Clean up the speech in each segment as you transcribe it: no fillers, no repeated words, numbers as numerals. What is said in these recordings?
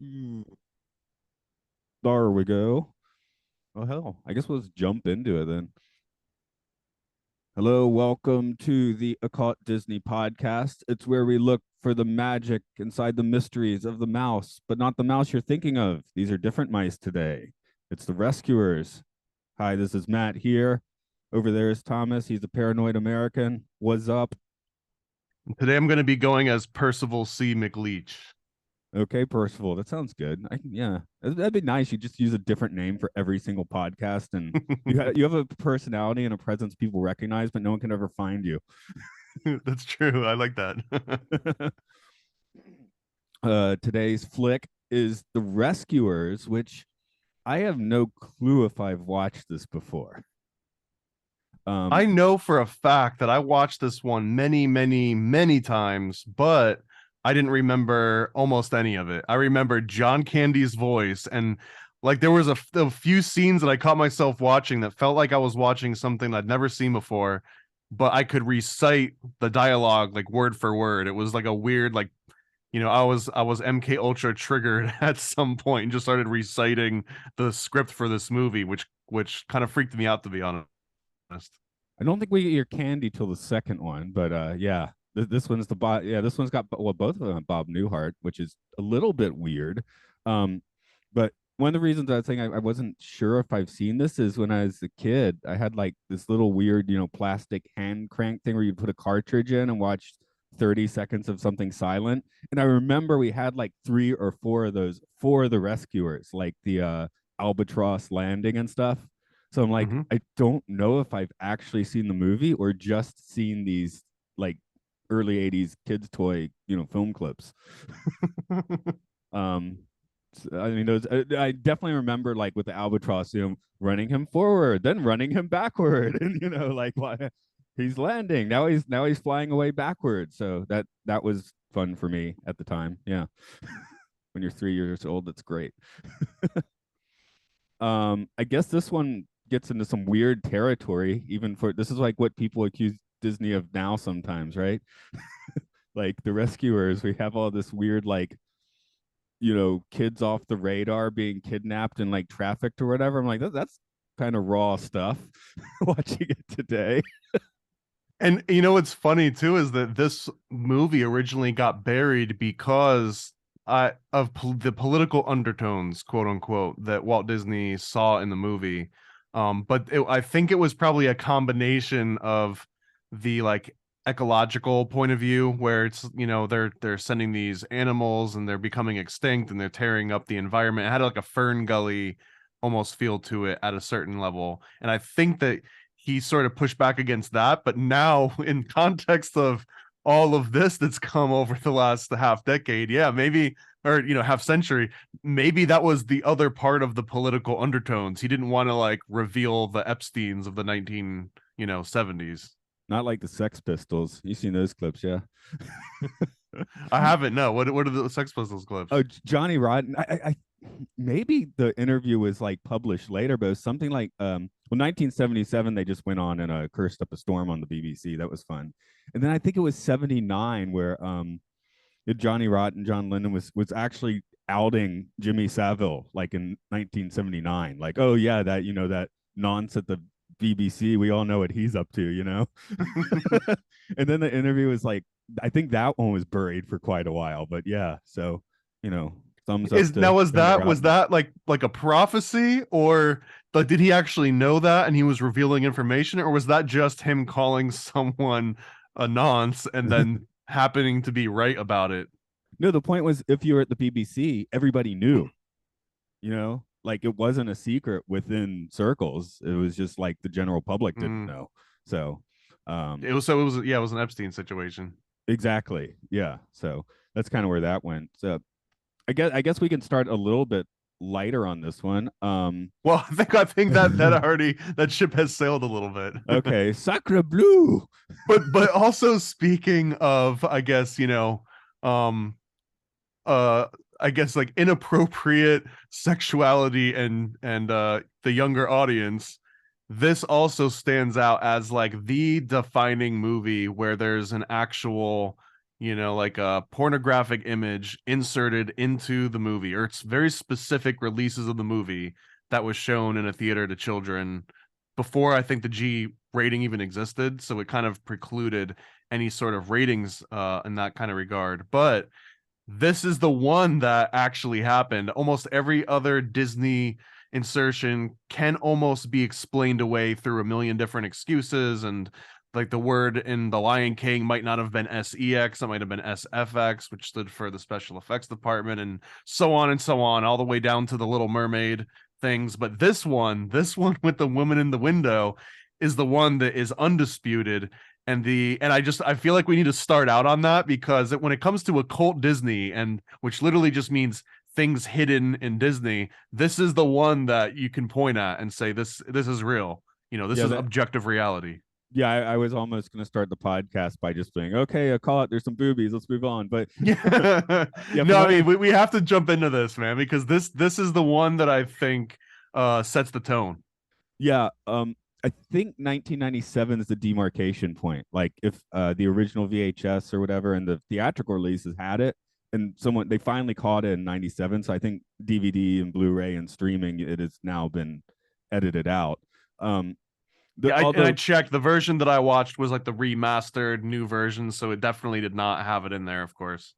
Hmm, There we go. Oh, hell. I guess we'll just jump into it then. Hello, welcome to the Occult Disney podcast. It's where we look for the magic inside the mysteries of the mouse, but not the mouse you're thinking of. These are different mice today. It's the rescuers. Hi, this is Matt here. Over there is Thomas. He's a paranoid American. What's up? Today I'm going to be going as Percival C. McLeach. Okay, Percival. That sounds good. Yeah, that'd be nice. You just use a different name for every single podcast, and you have a personality and a presence people recognize, but no one can ever find you. That's true. I like that. Today's flick is The Rescuers, which I have no clue if I've watched this before. I Um, know for a fact that I watched this one many, many, many times, but I didn't remember almost any of it. I remember John Candy's voice, and like there was a few scenes that I caught myself watching that felt like I was watching something I'd never seen before, but I could recite the dialogue like word for word. It was like a weird like I was MK Ultra triggered at some point and just started reciting the script for this movie, which kind of freaked me out, to be honest. I don't think we get your candy till the second one, but yeah, this one's the Bob. Yeah, this one's got both of them have Bob Newhart, which is a little bit weird. Um, but one of the reasons I was saying I wasn't sure if I've seen this is when I was a kid, I had like this little weird, plastic hand crank thing where you put a cartridge in and watch 30 seconds of something silent. And I remember we had like three or four of those for the rescuers, like the albatross landing and stuff. So I'm like, Hmm. I don't know if I've actually seen the movie or just seen these like early 80s kids toy, film clips. Um I mean those I definitely remember like with the albatross, running him forward, then running him backward and like why he's landing. Now he's flying away backwards. So that was fun for me at the time. Yeah. When you're 3 years old, that's great. I guess this one gets into some weird territory, even for this is like what people accuse Disney of now sometimes, right? Like the rescuers, we have all this weird like, kids off the radar being kidnapped and like trafficked or whatever. I'm like, that's kind of raw stuff watching it today. And you know what's funny too is that this movie originally got buried because of the political undertones, quote unquote, that Walt Disney saw in the movie. I think it was probably a combination of the like ecological point of view, where it's they're sending these animals and they're becoming extinct and they're tearing up the environment. It had like a Fern Gully almost feel to it at a certain level, and I think that he sort of pushed back against that. But now, in context of all of this that's come over the last half decade, yeah, maybe, or half century, maybe that was the other part of the political undertones. He didn't want to like reveal the Epsteins of the 1970s. Not like the Sex Pistols. You seen those clips, yeah? I haven't. No, what are the Sex Pistols Oh, clips? Johnny Rotten. I maybe the interview was like published later, but it was something like 1977 they just went on and cursed up a storm on the BBC. That was fun. And then I think it was 79 where Johnny Rotten, John Lennon was actually outing Jimmy Savile like in 1979. Like, oh yeah, that nonce at the BBC, we all know what he's up to. And then the interview was like, I think that one was buried for quite a while, but yeah, so you know, thumbs up Is to now was Johnny that was Rotten. that like a prophecy, or like did he actually know that and he was revealing information, or was that just him calling someone a nonce and then happening to be right about it? No, the point was if you were at the BBC, everybody knew, like it wasn't a secret within circles. It was just like the general public didn't Mm. know. So, um, It was yeah, it was an Epstein situation. exactly. Yeah. So that's kind of where that went. So I guess we can start a little bit lighter on this one. Well, I think that already that ship has sailed a little bit. Okay, Sacre Bleu. But also speaking of, I guess, um uh I guess like inappropriate sexuality and the younger audience, this also stands out as like the defining movie where there's an actual like a pornographic image inserted into the movie, or it's very specific releases of the movie that was shown in a theater to children before I think the G rating even existed. So it kind of precluded any sort of ratings in that kind of regard. But this is the one that actually happened. Almost every other Disney insertion can almost be explained away through a million different excuses, and like the word in The Lion King might not have been SEX, it might have been SFX, which stood for the special effects department, and so on, all the way down to the Little Mermaid things. But this one with the woman in the window is the one that is undisputed. And I feel like we need to start out on that, because when it comes to occult Disney, and which literally just means things hidden in Disney, this is the one that you can point at and say this is real. This Yeah, is objective reality. yeah, I was almost going to start the podcast by just being, okay, a call it. There's some boobies. Let's move on. But Yeah. yeah, No, I mean, we have to jump into this, man, because this is the one that I think sets the tone. yeah, I think 1997 is the demarcation point. Like if the original VHS or whatever and the theatrical releases had it, and they finally caught it in 97. So I think DVD and Blu-ray and streaming, it has now been edited out. Um, Yeah, and I although checked, the version that I watched was like the remastered new version, so it definitely did not have it in there, of course.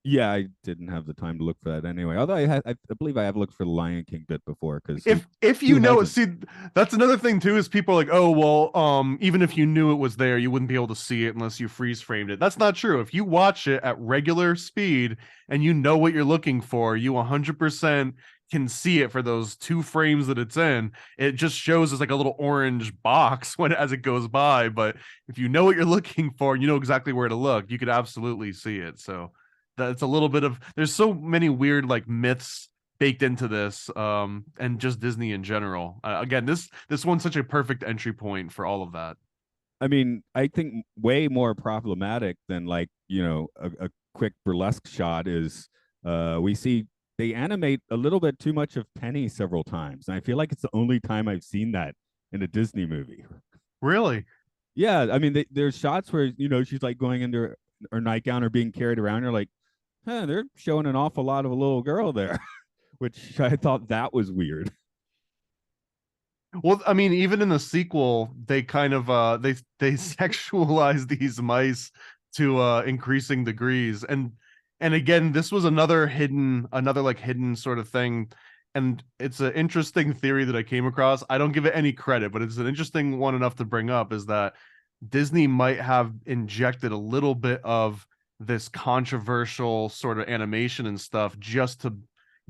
yeah, I didn't have the time to look for that anyway. Although I believe I have looked for the Lion King bit before, because If you who know it, hasn't? see, that's another thing too, is people are like, oh well, even if you knew it was there, you wouldn't be able to see it unless you freeze framed it. That's not true. If you watch it at regular speed and you know what you're looking for, you 100% can see it for those 2 frames that it's in. It just shows as like a little orange box when as it goes by. But if you know what you're looking for and you know exactly where to look, you could absolutely see it. So that's a little bit of, there's so many weird like myths baked into this, and just Disney in general. Again, this one's such a perfect entry point for all of that. I mean, I think way more problematic than like a quick burlesque shot is we see they animate a little bit too much of Penny several times, and I feel like it's the only time I've seen that in a Disney movie. Really? Yeah, I mean, there's shots where she's like going into her nightgown or being carried around. You're like, huh, they're showing an awful lot of a little girl there, which I thought that was weird. Well, I mean, even in the sequel, they kind of they sexualize these mice to increasing degrees. And again, this was another like hidden sort of thing. And it's an interesting theory that I came across. I don't give it any credit, but it's an interesting one enough to bring up, is that Disney might have injected a little bit of this controversial sort of animation and stuff just to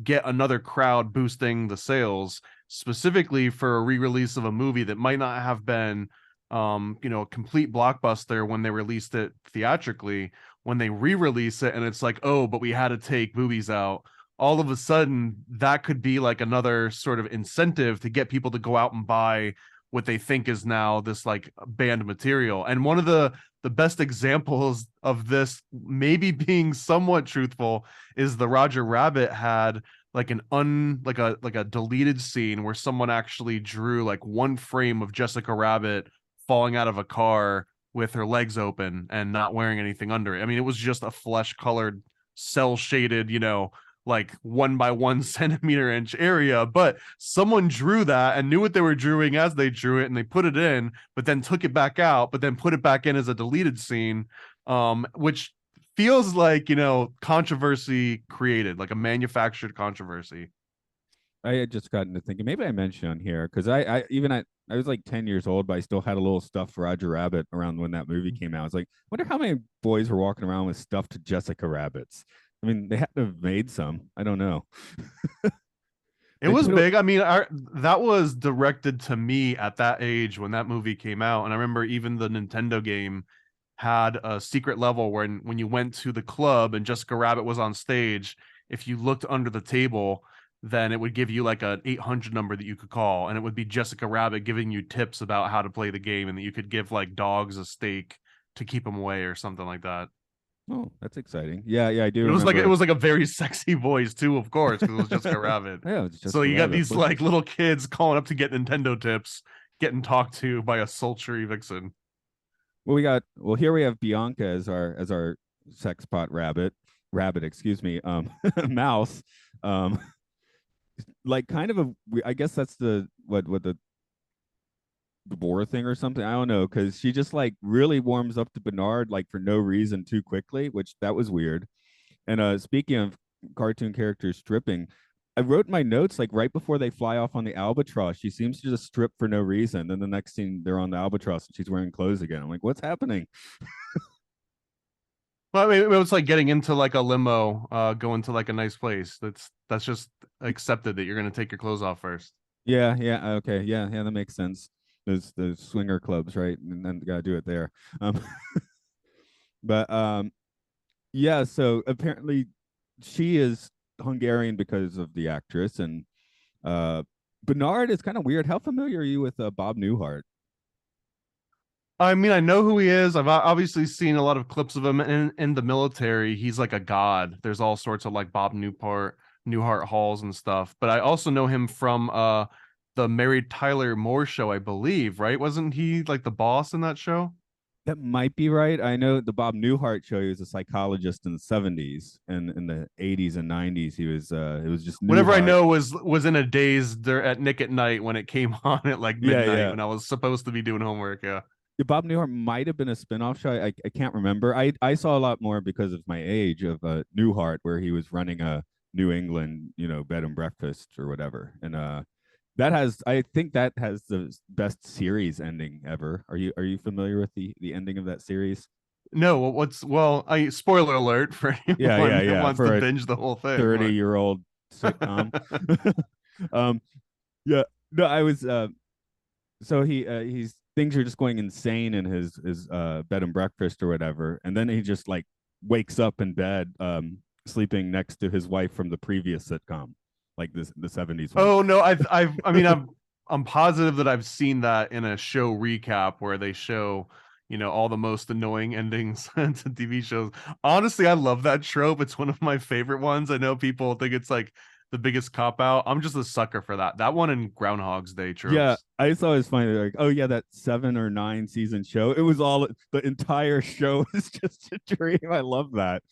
get another crowd boosting the sales, specifically for a re-release of a movie that might not have been a complete blockbuster when they released it theatrically. When they re-release it and it's like, oh, but we had to take boobies out, all of a sudden that could be like another sort of incentive to get people to go out and buy what they think is now this like banned material. And one of the best examples of this maybe being somewhat truthful is the Roger Rabbit had like a deleted scene where someone actually drew like 1 frame of Jessica Rabbit falling out of a car with her legs open and not wearing anything under it. I mean, it was just a flesh colored, cell shaded, like 1 by 1 centimeter inch area, but someone drew that and knew what they were drawing as they drew it, and they put it in, but then took it back out, but then put it back in as a deleted scene, which feels like controversy created, like a manufactured controversy. I had just gotten to thinking maybe I mentioned on here because I was like 10 years old, but I still had a little stuffed Roger Rabbit around when that movie came out. I was like, wonder how many boys were walking around with stuffed Jessica Rabbits. I mean, they had to have made some. I don't know. It was big. I mean, that was directed to me at that age when that movie came out. And I remember even the Nintendo game had a secret level when you went to the club and Jessica Rabbit was on stage, if you looked under the table, then it would give you like an 800 number that you could call, and it would be Jessica Rabbit giving you tips about how to play the game, and that you could give like dogs a steak to keep them away or something like that. Oh, that's exciting. Yeah, yeah, I do It was like remember. it was like a very sexy voice too, of course, because it was Jessica Rabbit. Yeah, it's So Jessica you got Rabbit. these like little kids calling up to get Nintendo tips, getting talked to by a sultry vixen. Well, here we have Bianca as our sex pot rabbit, excuse me, mouse, um, like kind of a, I guess that's the what the boar thing or something. I don't know, because she just like really warms up to Bernard like for no reason too quickly, which that was weird. And speaking of cartoon characters stripping, I wrote in my notes like right before they fly off on the albatross, she seems to just strip for no reason. Then the next scene they're on the albatross and she's wearing clothes again. I'm like, what's happening? Well, I mean, it's like getting into like a limo, going to like a nice place. That's just accepted that you're gonna take your clothes off first. Yeah, yeah, okay, yeah, yeah, that makes sense. Those swinger clubs, right? And then gotta do it there. Um, but yeah, so apparently she is Hungarian because of the actress, and uh, Bernard is kind of weird. How familiar are you with Bob Newhart? I mean, I know who he is. I've obviously seen a lot of clips of him in the military. He's like a god. There's all sorts of like Newhart halls and stuff. But I also know him from the Mary Tyler Moore show, I believe, right? Wasn't he like the boss in that show? That might be right. I know the Bob Newhart show. He was a psychologist in the '70s, and in the '80s and '90s, he was it was just Whenever I Newhart. know was in a daze there at Nick at Night when it came on at like Yeah, midnight yeah. when I was supposed to be doing homework. Yeah. Yeah, Bob Newhart might have been a spin-off show. I can't remember. I saw a lot more because of my age of Newhart, where he was running a New England, bed and breakfast or whatever. And that has I think that has the best series ending ever. Are you familiar with the ending of that series? No, I spoiler alert for Yeah, anyone yeah, that yeah. wants to For a binge the whole thing. 30-year-old sitcom. um yeah, no, I was so he's things are just going insane in his bed and breakfast or whatever, and then he just like wakes up in bed sleeping next to his wife from the previous sitcom, like this the '70s one. Oh no, I mean I'm positive that I've seen that in a show recap where they show, all the most annoying endings to TV shows. Honestly, I love that trope. It's one of my favorite ones. I know people think it's like the biggest cop out. I'm just a sucker for that. That one in Groundhog's Day Yeah, tropes. I just always find it like, oh yeah, that 7 or 9 season show. It was all the entire show is just a dream. I love that.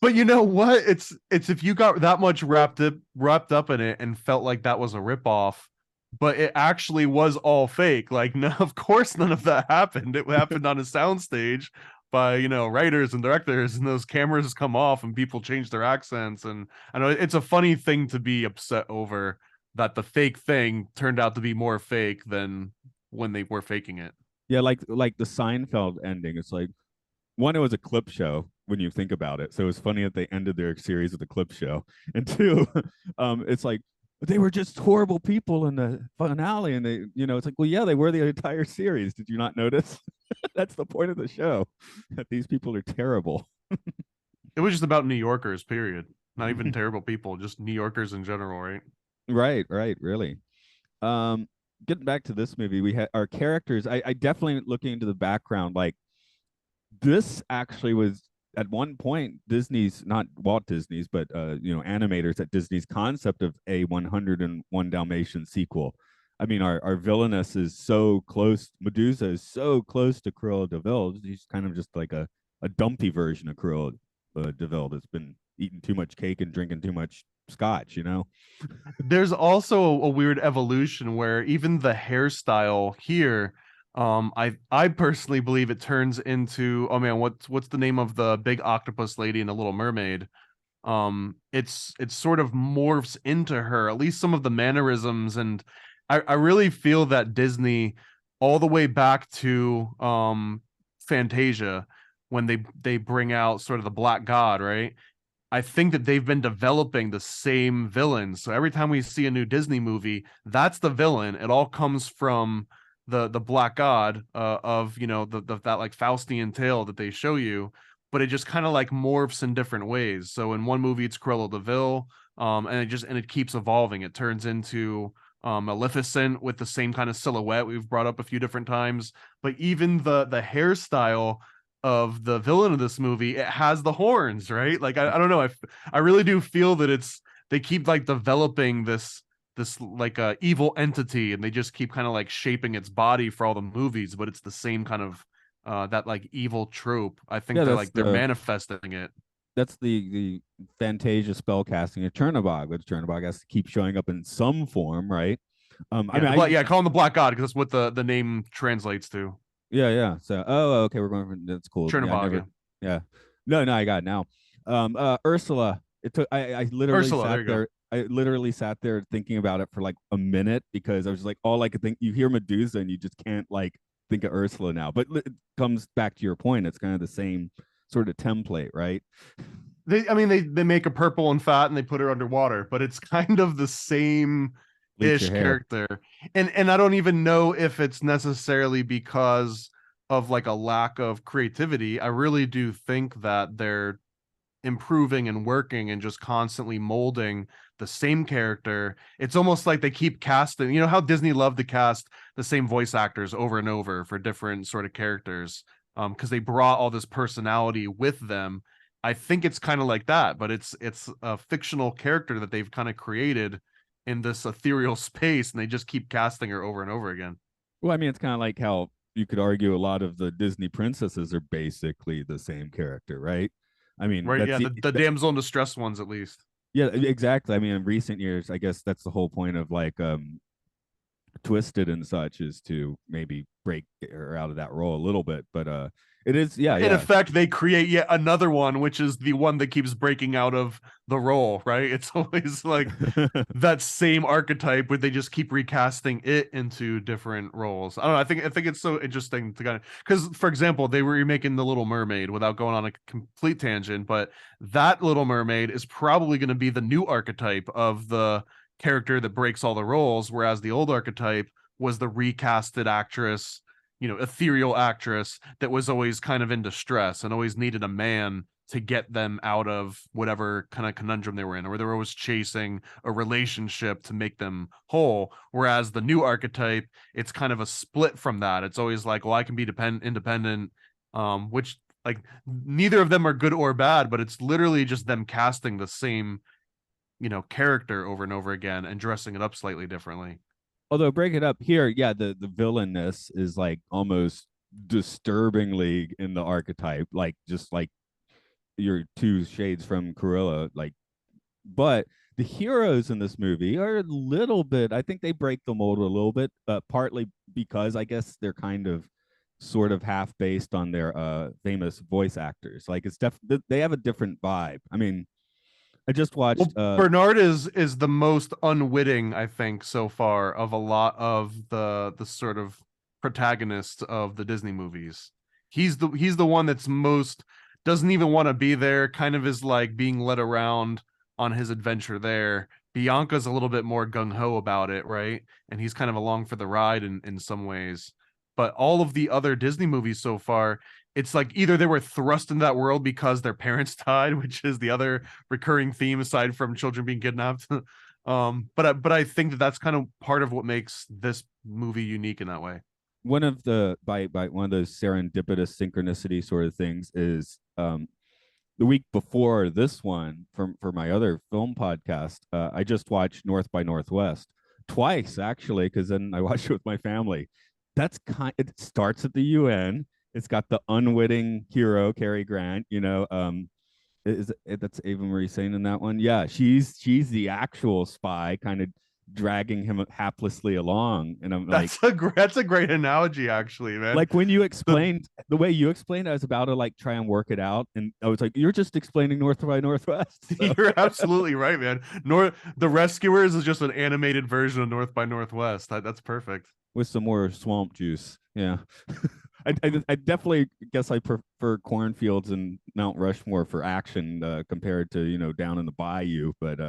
But you know what? It's if you got that much wrapped up in it and felt like that was a ripoff, but it actually was all fake. Like, no, of course none of that happened. It happened on a soundstage by, writers and directors, and those cameras come off and people change their accents. And I know it's a funny thing to be upset over that the fake thing turned out to be more fake than when they were faking it. Yeah, like the Seinfeld ending. It's like one, it was a clip show when you think about it. So it was funny that they ended their series with a clip show. And two, it's like they were just horrible people in the finale. And it's like, well, yeah, they were the entire series. Did you not notice? That's the point of the show, that these people are terrible. It was just about New Yorkers, period. Not even terrible people, just New Yorkers in general, right? Right, right, really. Um, Getting back to this movie, we had our characters. I definitely looking into the background, like this actually was at one point Disney's, not Walt Disney's, but animators at Disney's concept of a 101 Dalmatian sequel. I mean, our villainess is so close. Medusa is so close to Cruella de Vil. She's kind of just like a dumpy version of Cruella de Vil that's been eating too much cake and drinking too much scotch. There's also a weird evolution where even the hairstyle here, I personally believe it turns into, oh man, what's the name of the big octopus lady in the Little Mermaid? It's sort of morphs into her, at least some of the mannerisms. And I really feel that Disney, all the way back to Fantasia, when they bring out sort of the Black God, right? I think that they've been developing the same villains. So every time we see a new Disney movie, that's the villain. It all comes from the Black God, of that like Faustian tale that they show you, but it just kind of like morphs in different ways. So in one movie it's Cruella de Vil, and it keeps evolving. It turns into Maleficent with the same kind of silhouette we've brought up a few different times. But even the hairstyle of the villain of this movie, it has the horns, right? Like I don't know, I really do feel that they keep like developing this like evil entity, and they just keep kind of like shaping its body for all the movies, but it's the same kind of that like evil trope. I think Yeah, they're manifesting it. that's the Fantasia spell casting of Chernobog, but Chernobog has to keep showing up in some form, right? I Yeah, mean, I call him the Black God because that's what the name translates to. yeah, yeah. So, okay, we're going from that's cool. Yeah, I Chernobog, never, yeah. yeah, no, I got it now. Ursula. It took. I literally Ursula, there sat you go. there. I literally sat there thinking about it for like a minute because I was like, all I could think. You hear Medusa and you just can't like think of Ursula now. But it comes back to your point. It's kind of the same sort of template, right? I mean, they make a purple and fat and they put her underwater, but it's kind of the same Bleach ish your hair. character. And I don't even know if it's necessarily because of like a lack of creativity. I really do think that they're improving and working and just constantly molding the same character. It's almost like they keep casting, you know how Disney loved to cast the same voice actors over and over for different sort of characters, because they brought all this personality with them. I think it's kind of like that, but it's a fictional character that they've kind of created in this ethereal space, and they just keep casting her over and over again. Well, I mean, it's kind of like how you could argue a lot of the Disney princesses are basically the same character, right? I mean, Right? that's Yeah, the damsel in distress ones at least. yeah, exactly. I mean, in recent years, I guess that's the whole point of like Twisted and such is to maybe break her out of that role a little bit, but it is yeah, In yeah. effect, they create yet another one, which is the one that keeps breaking out of the role, right? It's always like that same archetype where they just keep recasting it into different roles. I don't know. I think it's so interesting to kind of because, for example, they were remaking The Little Mermaid without going on a complete tangent, but that Little Mermaid is probably going to be the new archetype of the character that breaks all the roles, whereas the old archetype was the recasted actress, ethereal actress that was always kind of in distress and always needed a man to get them out of whatever kind of conundrum they were in, or they were always chasing a relationship to make them whole. Whereas the new archetype, it's kind of a split from that. It's always like, well, I can be independent, which like neither of them are good or bad, but it's literally just them casting the same, character over and over again and dressing it up slightly differently. Although break it up here, yeah, the villainness is like almost disturbingly in the archetype, like just like your two shades from Cruella, like but the heroes in this movie are a little bit, I think they break the mold a little bit, partly because I guess they're kind of sort of half based on their famous voice actors. Like it's they have a different vibe. I mean, I just watched Well, Bernard is the most unwitting, I think, so far of a lot of the sort of protagonists of the Disney movies. He's the one that's most doesn't even want to be there, kind of is like being led around on his adventure there. Bianca's a little bit more gung ho about it, right? And he's kind of along for the ride in some ways. But all of the other Disney movies so far, it's like either they were thrust into that world because their parents died, which is the other recurring theme aside from children being kidnapped. But I think that that's kind of part of what makes this movie unique in that way. one of the by one of those serendipitous synchronicity sort of things is the week before this one for my other film podcast, I just watched North by Northwest twice actually, because then I watched it with my family. That's kind. It starts at the UN. It's got the unwitting hero Cary Grant. Is it, that's Ava Marie Saint in that one? Yeah, she's the actual spy, kind of dragging him haplessly along, and I'm like, That's a great analogy, actually, man. when you The explained the way you explained, I was about to like try and work it out, and I was like, "You're just explaining North by Northwest." So. You're absolutely right, man. The Rescuers is just an animated version of North by Northwest. That's perfect. With some more swamp juice, yeah. I definitely guess I prefer cornfields and Mount Rushmore for action compared to down in the bayou, but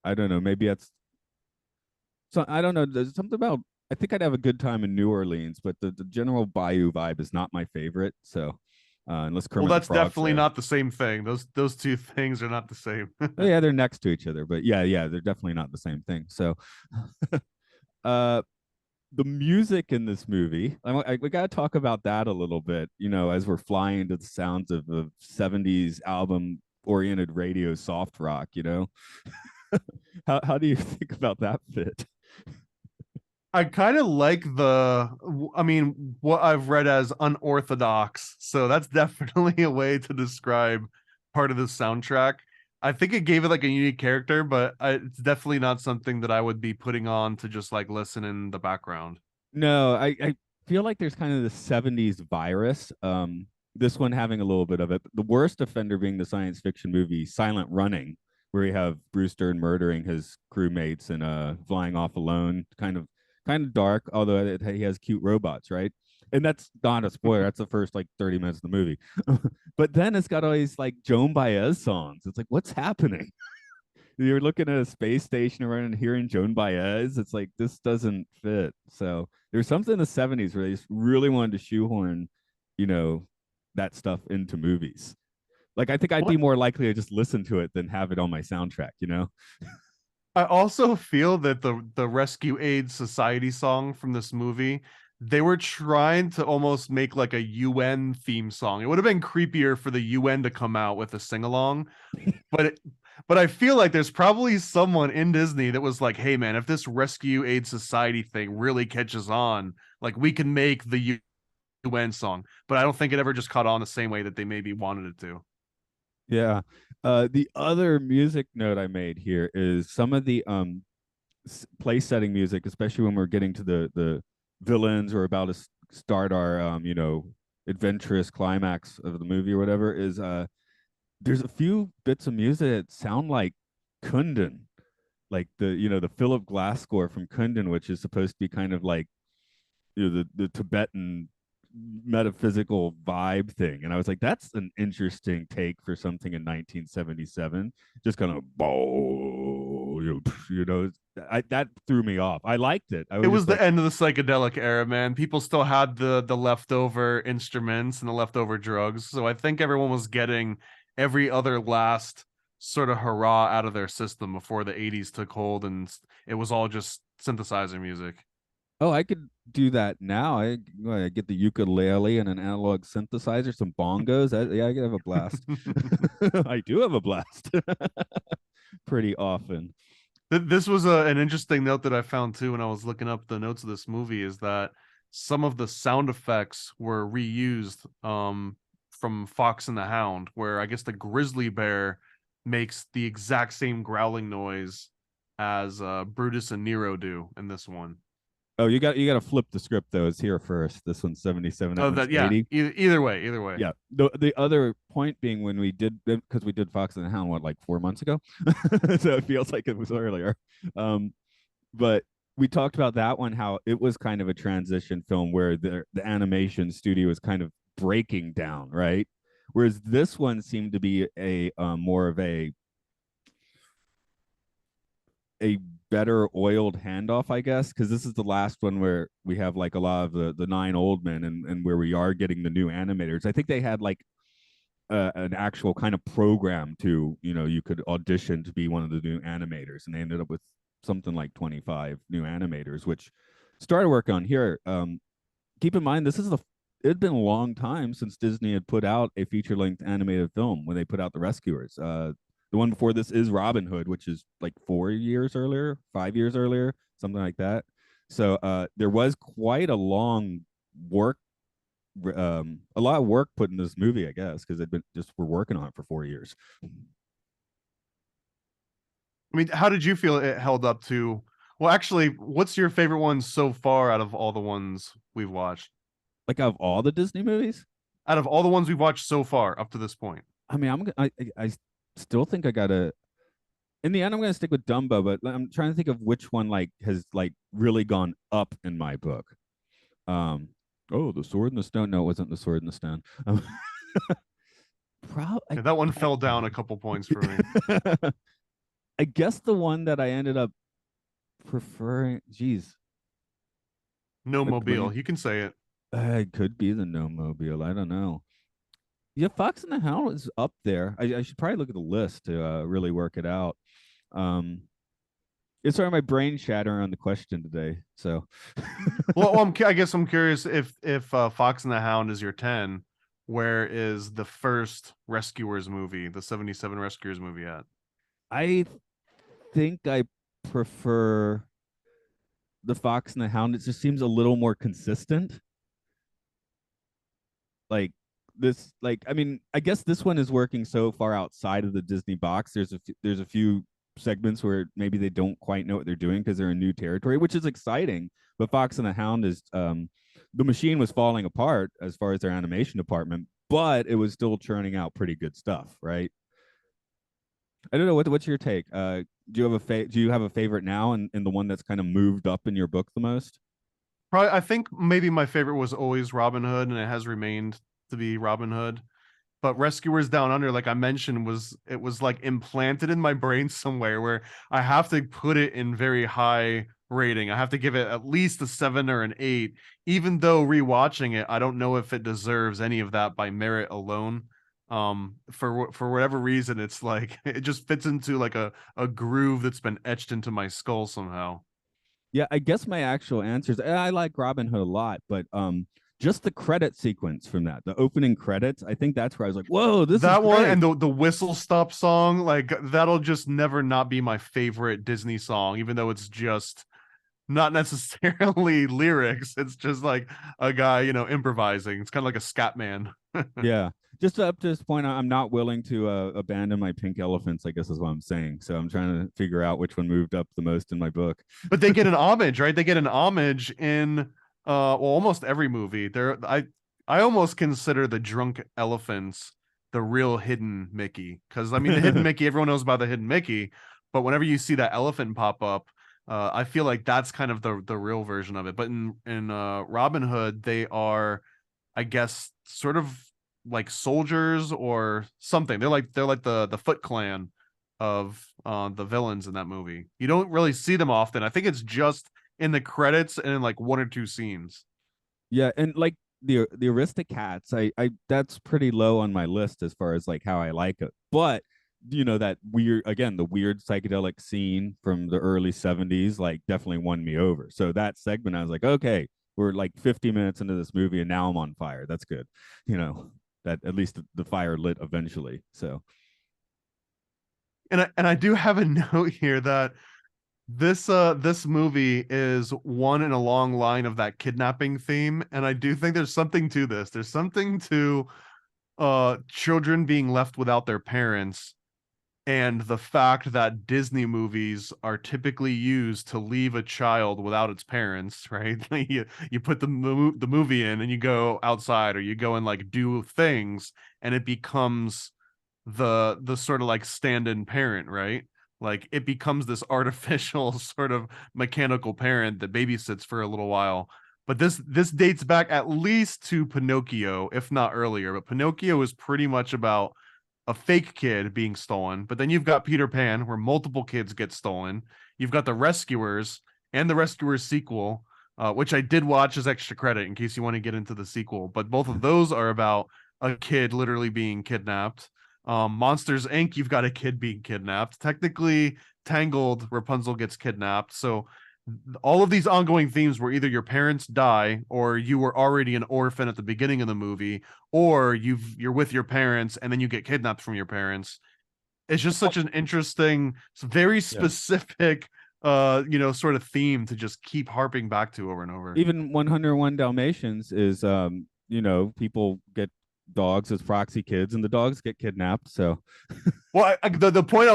I don't know. Maybe that's so. I don't know. There's something about. I think I'd have a good time in New Orleans, but the general bayou vibe is not my favorite. So unless Well, Kermit the that's Frog's definitely there. not the same thing. Those two things are not the same. Oh, yeah, they're next to each other, but yeah, they're definitely not the same thing. So, uh, the music in this movie, we got to talk about that a little bit. As we're flying to the sounds of the '70s album-oriented radio soft rock. How do you think about that fit? I kind of like I mean, what I've read as unorthodox. So that's definitely a way to describe part of the soundtrack. I think it gave it like a unique character, but it's definitely not something that I would be putting on to just like listen in the background. No, I feel like there's kind of the 70s virus. This one having a little bit of it. The worst offender being the science fiction movie Silent Running, where you have Bruce Dern murdering his crewmates and flying off alone. Kind of dark, although he has cute robots, right? And that's not a spoiler. That's the first like 30 minutes of the movie. But then it's got all these like Joan Baez songs. It's like, what's happening? You're looking at a space station around and hearing Joan Baez. It's like this doesn't fit. So there's something in the 70s where they just really wanted to shoehorn, you know, that stuff into movies. Like I think I'd be What more likely to just listen to it than have it on my soundtrack, you know? I also feel that the Rescue Aid Society song from this movie, they were trying to almost make like a UN theme song. It would have been creepier for the UN to come out with a sing along, but but I feel like there's probably someone in Disney that was like, "Hey man, if this Rescue Aid Society thing really catches on, like we can make the UN song." But I don't think it ever just caught on the same way that they maybe wanted it to. Yeah. The other music note I made here is some of the place setting music, especially when we're getting to the villains or about to start our adventurous climax of the movie or whatever, is there's a few bits of music that sound like Kundun, like the Philip Glass score from Kundun, which is supposed to be kind of like the Tibetan metaphysical vibe thing. And I was like, that's an interesting take for something in 1977. Just kind of that threw me off. I liked it. I It was was just the like, end of the psychedelic era, man. People still had the leftover instruments and the leftover drugs. So I think everyone was getting every other last sort of hurrah out of their system before the 80s took hold and it was all just synthesizer music. oh, I could do that now. I get the ukulele and an analog synthesizer, some bongos. Yeah, I could have a blast. I do have a blast pretty often. This was an interesting note that I found too when I was looking up the notes of this movie is that some of the sound effects were reused from Fox and the Hound, where I guess the grizzly bear makes the exact same growling noise as Brutus and Nero do in this one. Oh, you got to flip the script though. It's here first. This one's 77. That Oh, one's that yeah. 80. Either way, either way. Yeah. The other point being when we did because we did Fox and the Hound what like 4 months ago, so it feels like it was earlier. Um, but we talked about that one how it was kind of a transition film where the animation studio was kind of breaking down, right? Whereas this one seemed to be a more of a better oiled handoff, I guess, because this is the last one where we have like a lot of the nine old men and where we are getting the new animators. I think they had like an actual kind of program to you could audition to be one of the new animators, and they ended up with something like 25 new animators, which started work on here. Keep in mind this is the it had been a long time since Disney had put out a feature-length animated film when they put out The Rescuers. The one before this is Robin Hood, which is like 4 years earlier, 5 years earlier, something like that. So there was quite a long work, a lot of work put in this movie, I guess, because they'd been just were working on it for 4 years. I mean, how did you feel it held up to? Well, actually, what's your favorite one so far out of all the ones we've watched? Like out of all the Disney movies, Out of all the ones we've watched so far up to this point. I mean, I still think I gotta. In the end, I'm gonna stick with Dumbo, but I'm trying to think of which one like has like really gone up in my book. Um, oh, the Sword in the Stone. No, it wasn't the Sword in the Stone. Yeah, that one fell down a couple points for me. I guess the one that I ended up preferring. Geez, No my mobile. brain. You can say it. It could be the No Mobile. I don't know. Yeah, Fox and the Hound is up there. I should probably look at the list to really work it out. Um, it's sorry, my brain shattering on the question today. So, Well, I guess I'm curious if Fox and the Hound is your 10, where is the first Rescuers movie, the 77 Rescuers movie at? I think I prefer. the Fox and the Hound, it just seems a little more consistent. Like this, like I mean, I guess this one is working so far outside of the Disney box. There's a few segments where maybe they don't quite know what they're doing because they're in new territory, which is exciting. But Fox and the Hound is the machine was falling apart as far as their animation department, but it was still churning out pretty good stuff, right? I don't know what's your take. Do you have a favorite now, and the one that's kind of moved up in your book the most? Probably, I think maybe my favorite was always Robin Hood, and it has remained to be Robin Hood. But Rescuers Down Under, like I mentioned, was like implanted in my brain somewhere where I have to put it in very high rating. I have to give it at least a 7 or an 8, even though rewatching it, I don't know if it deserves any of that by merit alone. For whatever reason, it's like it just fits into like a groove that's been etched into my skull somehow. Yeah, I guess my actual answers. I like Robin Hood a lot, but just the credit sequence from that, the opening credits. I think that's where I was like, "Whoa, this is That one great." and the whistle stop song, like that'll just never not be my favorite Disney song, even though it's just not necessarily lyrics. It's just like a guy, improvising. It's kind of like a scat man. Yeah, just up to this point, I'm not willing to abandon my pink elephants. I guess is what I'm saying. So I'm trying to figure out which one moved up the most in my book. But they get an homage, right? They get an homage in almost every movie. I almost consider the drunk elephants the real hidden Mickey. Because I mean the hidden Mickey, everyone knows about the hidden Mickey, but whenever you see that elephant pop up, I feel like that's kind of the real version of it. But in Robin Hood, they are, I guess, sort of like soldiers or something. They're like the Foot Clan of the villains in that movie. You don't really see them often. I think it's just in the credits and in like one or two scenes. Yeah, and like the Aristocats, I that's pretty low on my list as far as like how I like it. But that weird again, the weird psychedelic scene from the early 70s like definitely won me over. So that segment I was like, okay, we're like 50 minutes into this movie and now I'm on fire. That's good. That at least the fire lit eventually. So And I do have a note here that this movie is one in a long line of that kidnapping theme, and I do think there's something to this. There's something to children being left without their parents, and the fact that Disney movies are typically used to leave a child without its parents, right? You put the movie in and you go outside or you go and like do things and it becomes the sort of like stand-in parent, right? Like it becomes this artificial sort of mechanical parent that babysits for a little while. But this dates back at least to Pinocchio, if not earlier. But Pinocchio is pretty much about a fake kid being stolen. But then you've got Peter Pan, where multiple kids get stolen. You've got The Rescuers and The Rescuers sequel, which I did watch as extra credit in case you want to get into the sequel. But both of those are about a kid literally being kidnapped. Monsters Inc., you've got a kid being kidnapped. Technically, Tangled, Rapunzel gets kidnapped. So all of these ongoing themes where either your parents die or you were already an orphan at the beginning of the movie or you're with your parents and then you get kidnapped from your parents. It's just such an interesting, very yeah. specific sort of theme to just keep harping back to over and over. Even 101 Dalmatians is people get dogs as proxy kids and the dogs get kidnapped. So Well, the point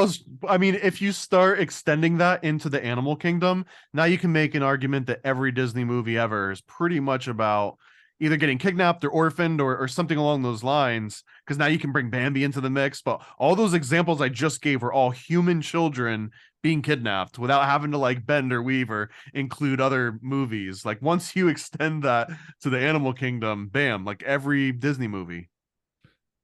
I mean, if you start extending that into the animal kingdom, now you can make an argument that every Disney movie ever is pretty much about either getting kidnapped or orphaned or something along those lines. Because now you can bring Bambi into the mix. But all those examples I just gave were all human children being kidnapped without having to like bend or weave or include other movies. Like once you extend that to the animal kingdom, bam, like every Disney movie.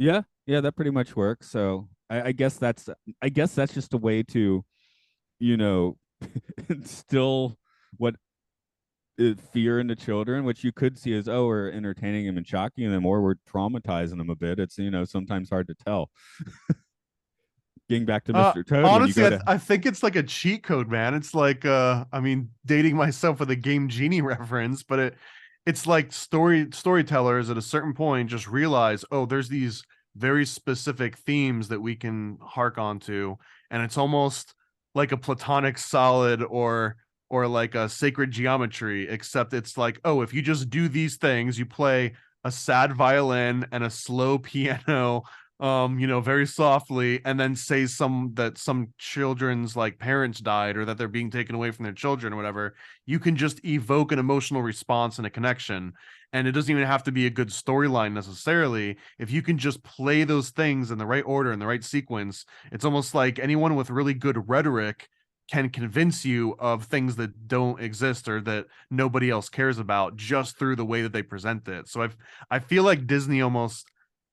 yeah, that pretty much works. So I guess that's just a way to, you know, instill what fear into children, which you could see as, oh, we're entertaining them and shocking them, or we're traumatizing them a bit. It's sometimes hard to tell. Getting back to Mr. Toad, when you Honestly, go to I think it's like a cheat code, man. It's like I mean, dating myself with a Game Genie reference, but it's like storytellers at a certain point just realize, oh, there's these very specific themes that we can hark onto, and it's almost like a platonic solid or or like a sacred geometry, except it's like, oh, if you just do these things, you play a sad violin and a slow piano, very softly, and then say some children's like parents died or that they're being taken away from their children or whatever, you can just evoke an emotional response and a connection. And it doesn't even have to be a good storyline necessarily. If you can just play those things in the right order, in the right sequence, it's almost like anyone with really good rhetoric can convince you of things that don't exist or that nobody else cares about just through the way that they present it. So I feel like Disney almost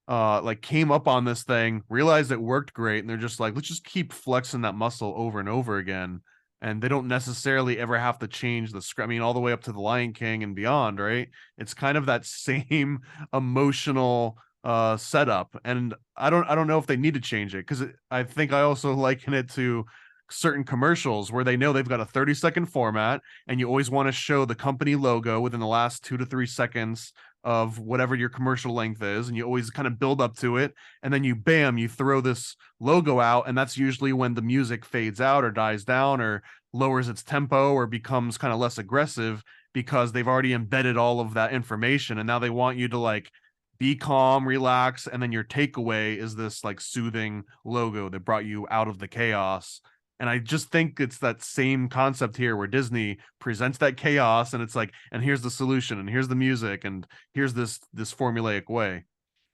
like came up on this thing, realized it worked great, and they're just like, let's just keep flexing that muscle over and over again. And they don't necessarily ever have to change the script. I mean, all the way up to the Lion King and beyond, right? It's kind of that same emotional setup. And I don't know if they need to change it, because I think I also liken it to certain commercials where they know they've got a 30-second format, and you always want to show the company logo within the last 2 to 3 seconds of whatever your commercial length is, and you always kind of build up to it, and then you throw this logo out, and that's usually when the music fades out or dies down or lowers its tempo or becomes kind of less aggressive, because they've already embedded all of that information, and now they want you to like be calm, relax, and then your takeaway is this like soothing logo that brought you out of the chaos. And I just think it's that same concept here, where Disney presents that chaos and it's like, and here's the solution, and here's the music, and here's this formulaic way.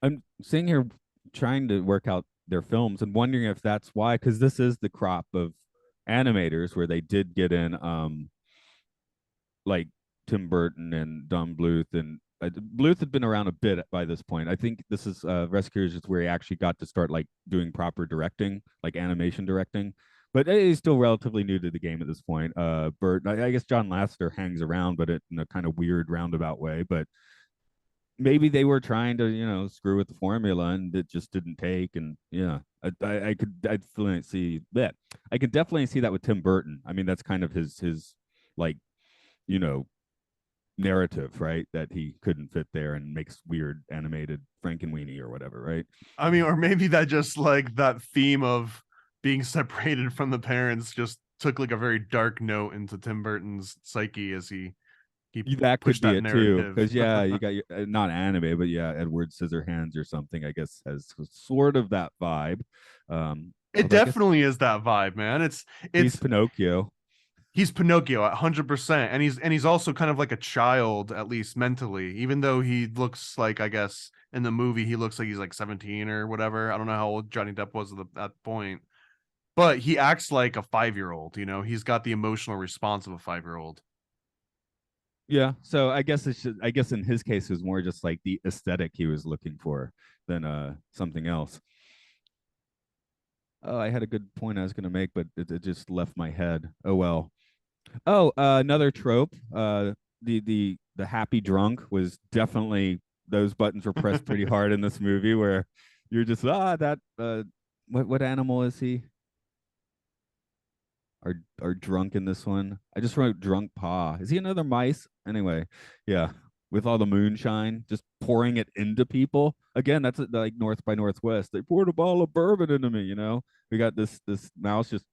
I'm sitting here trying to work out their films and wondering if that's why, because this is the crop of animators where they did get in like Tim Burton and Don Bluth, and Bluth had been around a bit by this point. I think this is Rescuers is where he actually got to start like doing proper directing, like animation directing. But he's still relatively new to the game at this point. Burt, I guess John Lasseter hangs around, but in a kind of weird roundabout way. But maybe they were trying to, screw with the formula, and it just didn't take. And yeah, I could definitely see that. I could definitely see that with Tim Burton. I mean, that's kind of his like, you know, narrative, right? That he couldn't fit there and makes weird animated Frankenweenie or whatever, right? I mean, or maybe that just like that theme of being separated from the parents just took like a very dark note into Tim Burton's psyche as he That could pushed be that it too, narrative. because yeah, you got your not anime, but yeah, Edward Scissorhands or something. I guess has sort of that vibe. It Although I guess definitely is that vibe, man. It's he's it's Pinocchio. he's Pinocchio 100%, and he's also kind of like a child, at least mentally, even though he looks like, I guess in the movie he looks like he's like 17 or whatever. I don't know how old Johnny Depp was at that point, but he acts like a 5-year-old. He's got the emotional response of a 5-year-old. Yeah, so I guess it's just, I guess in his case it was more just like the aesthetic he was looking for than something else. Oh, I had a good point I was going to make, but it just left my head. Oh well. Oh, another trope. The happy drunk was definitely, those buttons were pressed pretty hard in this movie, where you're just that what animal is he? Are drunk in this one? I just wrote drunk paw. Is he another mice? Anyway, yeah. With all the moonshine, just pouring it into people. Again, that's like North by Northwest. They poured a bottle of bourbon into me. We got this mouse just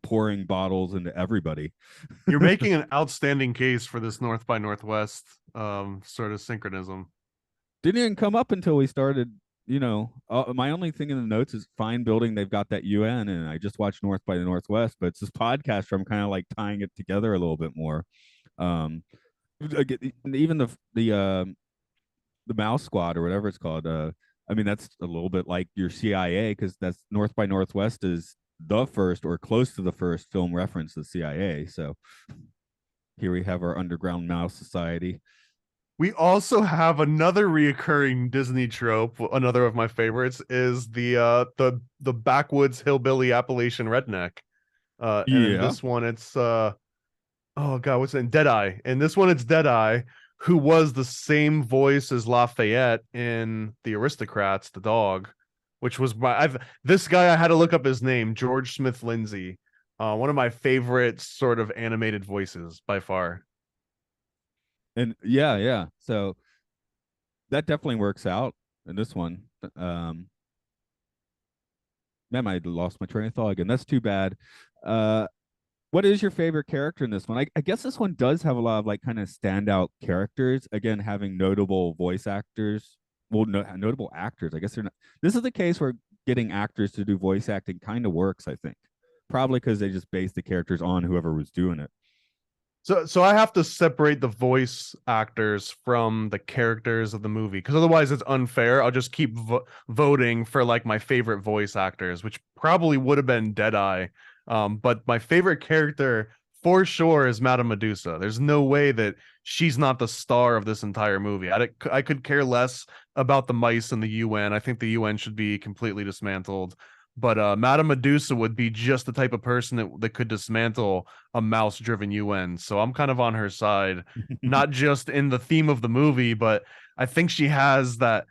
pouring bottles into everybody. You're making an outstanding case for this North by Northwest sort of synchronism. Didn't even come up until we started. My only thing in the notes is fine building. They've got that UN, and I just watched North by the Northwest, but it's this podcast where I'm kind of like tying it together a little bit more. Um, even the Mouse Squad or whatever it's called. I mean, that's a little bit like your CIA, because that's North by Northwest is the first or close to the first film reference to the CIA. So here we have our underground mouse society. We also have another reoccurring Disney trope. Another of my favorites is the backwoods hillbilly Appalachian redneck. And in Yeah. this one, it's oh god, what's it? Deadeye. In this one, it's Deadeye, who was the same voice as Lafayette in The Aristocrats, the dog, which was this guy, I had to look up his name, George Smith Lindsay. One of my favorite sort of animated voices by far. And yeah. So that definitely works out in this one. Um, Man, I lost my train of thought again. That's too bad. What is your favorite character in this one? I guess this one does have a lot of like kind of standout characters. Again, having notable voice actors. Well, no, notable actors. I guess they're not. This is the case where getting actors to do voice acting kind of works. I think probably because they just base the characters on whoever was doing it. So I have to separate the voice actors from the characters of the movie because otherwise it's unfair. I'll just keep voting for like my favorite voice actors, which probably would have been Deadeye. But my favorite character for sure is Madame Medusa. There's no way that she's not the star of this entire movie. I could care less about the mice and the UN. I think the UN should be completely dismantled. But Madame Medusa would be just the type of person that could dismantle a mouse-driven UN. So I'm kind of on her side, not just in the theme of the movie, but I think she has that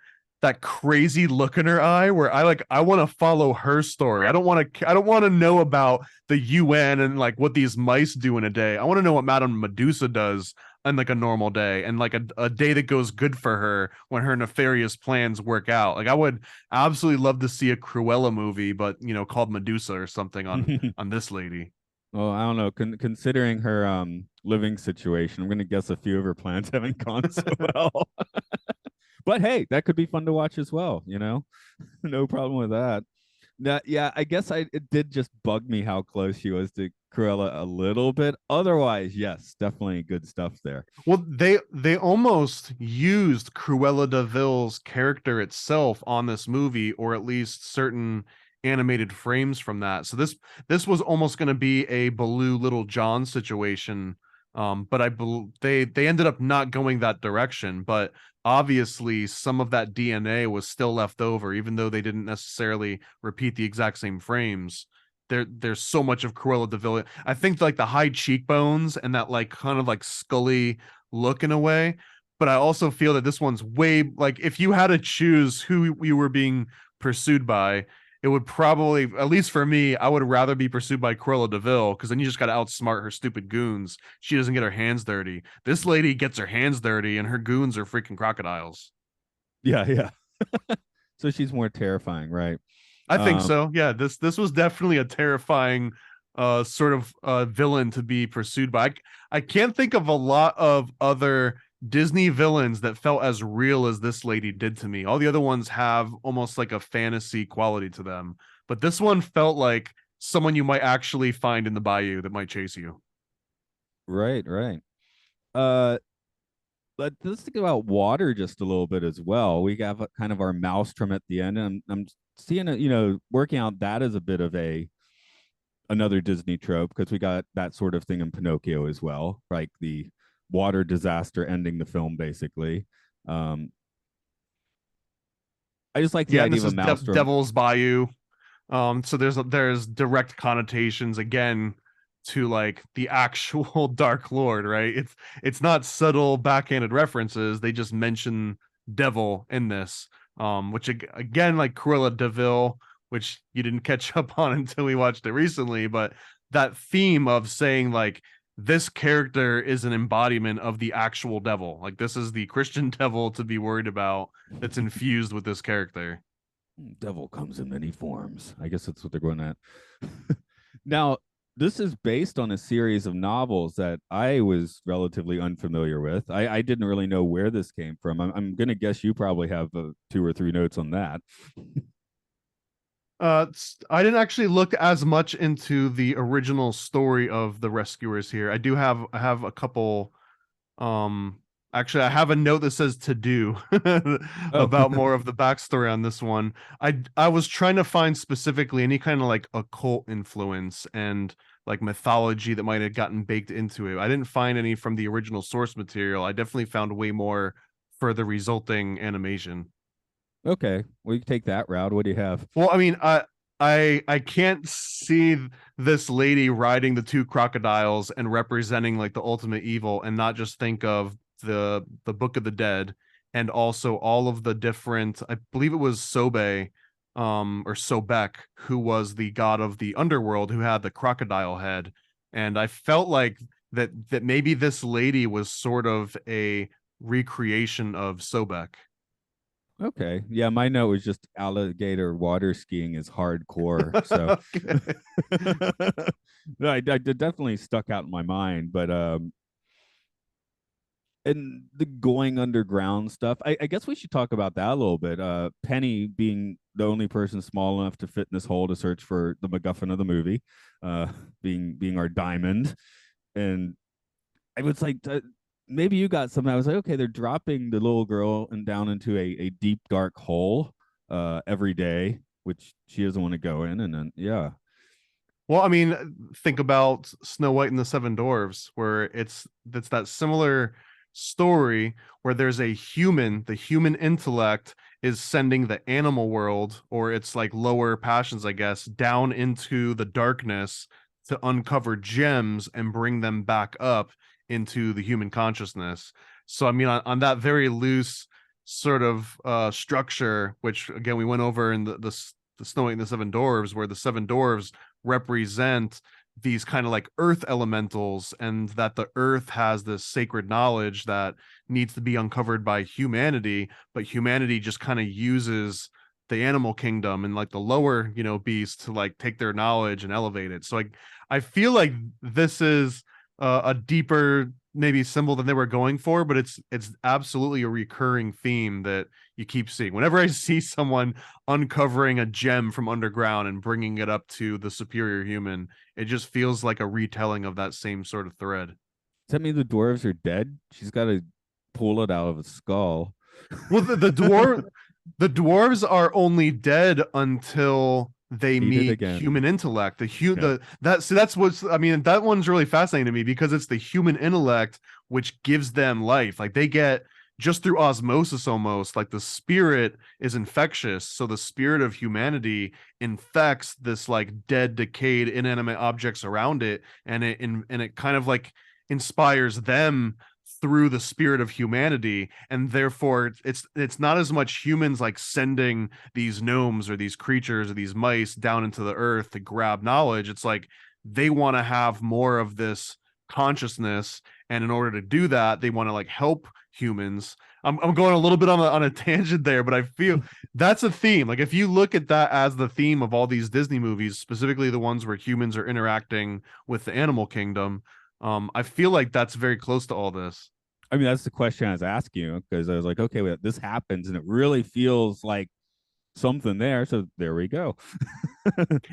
crazy look in her eye where I want to follow her story. I don't want to know about the UN and like what these mice do in a day. I want to know what Madame Medusa does on like a normal day and like a day that goes good for her when her nefarious plans work out. Like I would absolutely love to see a Cruella movie, but you know, called Medusa or something on this lady. Well, I don't know. Considering her living situation, I'm going to guess a few of her plans haven't gone so well. But hey, that could be fun to watch as well. No problem with that. Yeah, I guess it did just bug me how close she was to Cruella a little bit. Otherwise, yes, definitely good stuff there. Well, they almost used Cruella de Vil's character itself on this movie, or at least certain animated frames from that. So this was almost going to be a Baloo Little John situation. But they ended up not going that direction. But obviously, some of that DNA was still left over, even though they didn't necessarily repeat the exact same frames. There's so much of Cruella de Vil. I think like the high cheekbones and that like kind of like Scully look in a way. But I also feel that this one's way like if you had to choose who you were being pursued by, it would probably, at least for me, I would rather be pursued by Cruella de Vil because then you just got to outsmart her stupid goons. She doesn't get her hands dirty. This lady gets her hands dirty, and her goons are freaking crocodiles. Yeah, yeah. So she's more terrifying, right? I think Um, so. Yeah, this was definitely a terrifying sort of villain to be pursued by. I can't think of a lot of other Disney villains that felt as real as this lady did to me. All the other ones have almost like a fantasy quality to them, but this one felt like someone you might actually find in the bayou that might chase you. right, right. Uh, let's think about water just a little bit as well. We have kind of our maelstrom at the end, and I'm seeing it, working out that as a bit of another Disney trope because we got that sort of thing in Pinocchio as well, like the water disaster ending the film basically. Um, I just like the Yeah, and idea this of a is maelstrom. Devil's Bayou. So there's direct connotations again to like the actual Dark Lord, right? It's not subtle backhanded references. They just mention devil in this. Which again, like Cruella de Vil, which you didn't catch up on until we watched it recently, but that theme of saying like this character is an embodiment of the actual devil. Like this is the Christian devil to be worried about that's infused with this character. Devil comes in many forms. I guess that's what they're going at. Now, this is based on a series of novels that I was relatively unfamiliar with. I didn't really know where this came from. I'm going to guess you probably have two or three notes on that. I didn't actually look as much into the original story of the rescuers here. I have a couple actually I have a note that says to do Oh, about more of the backstory on this one. I was trying to find specifically any kind of like occult influence and like mythology that might have gotten baked into it. I didn't find any from the original source material. I definitely found way more for the resulting animation. okay. We can take that route. What do you have? Well, I mean, I can't see this lady riding the two crocodiles and representing like the ultimate evil and not just think of the Book of the Dead and also all of the different, I believe it was Sobe or Sobek who was the god of the underworld who had the crocodile head, and I felt like that maybe this lady was sort of a recreation of Sobek. Okay. Yeah, my note was just alligator water skiing is hardcore. So Okay. No, I did definitely stuck out in my mind, but and the going underground stuff. I guess we should talk about that a little bit. Penny being the only person small enough to fit in this hole to search for the MacGuffin of the movie, uh, being our diamond, and I was like, maybe you got something. I was like, okay, they're dropping the little girl and down into a deep dark hole every day, which she doesn't want to go in, and then yeah, Well, I mean, think about Snow White and the Seven Dwarfs, where it's that similar story where there's a human, the human intellect is sending the animal world, or it's like lower passions, I guess, down into the darkness to uncover gems and bring them back up into the human consciousness. So, I mean, on that very loose sort of structure, which again we went over in the Snow White and the Seven Dwarfs, where the seven dwarves represent these kind of like earth elementals, and that the earth has this sacred knowledge that needs to be uncovered by humanity, but humanity just kind of uses the animal kingdom and like the lower, beasts to like take their knowledge and elevate it. So like I feel like this is a deeper maybe symbol than they were going for, but it's absolutely a recurring theme that you keep seeing whenever I see someone uncovering a gem from underground and bringing it up to the superior human. It just feels like a retelling of that same sort of thread. does that mean the dwarves are dead? She's got to pull it out of a skull. Well, the dwarves are only dead until they Eat it meet again. human intellect. Yeah. That's what's, I mean, that one's really fascinating to me because it's the human intellect which gives them life. Like they get just through osmosis almost, like the spirit is infectious. So the spirit of humanity infects this like dead, decayed, inanimate objects around it, and it kind of like inspires them through the spirit of humanity, and therefore it's not as much humans like sending these gnomes or these creatures or these mice down into the earth to grab knowledge. It's like they want to have more of this consciousness, and in order to do that they want to like help humans. I'm going a little bit on a tangent there, but I feel that's a theme. Like if you look at that as the theme of all these Disney movies, specifically the ones where humans are interacting with the animal kingdom, I feel like that's very close to all this. I mean, that's the question I was asking you because I was like, okay, well, this happens and it really feels like something there. So there we go.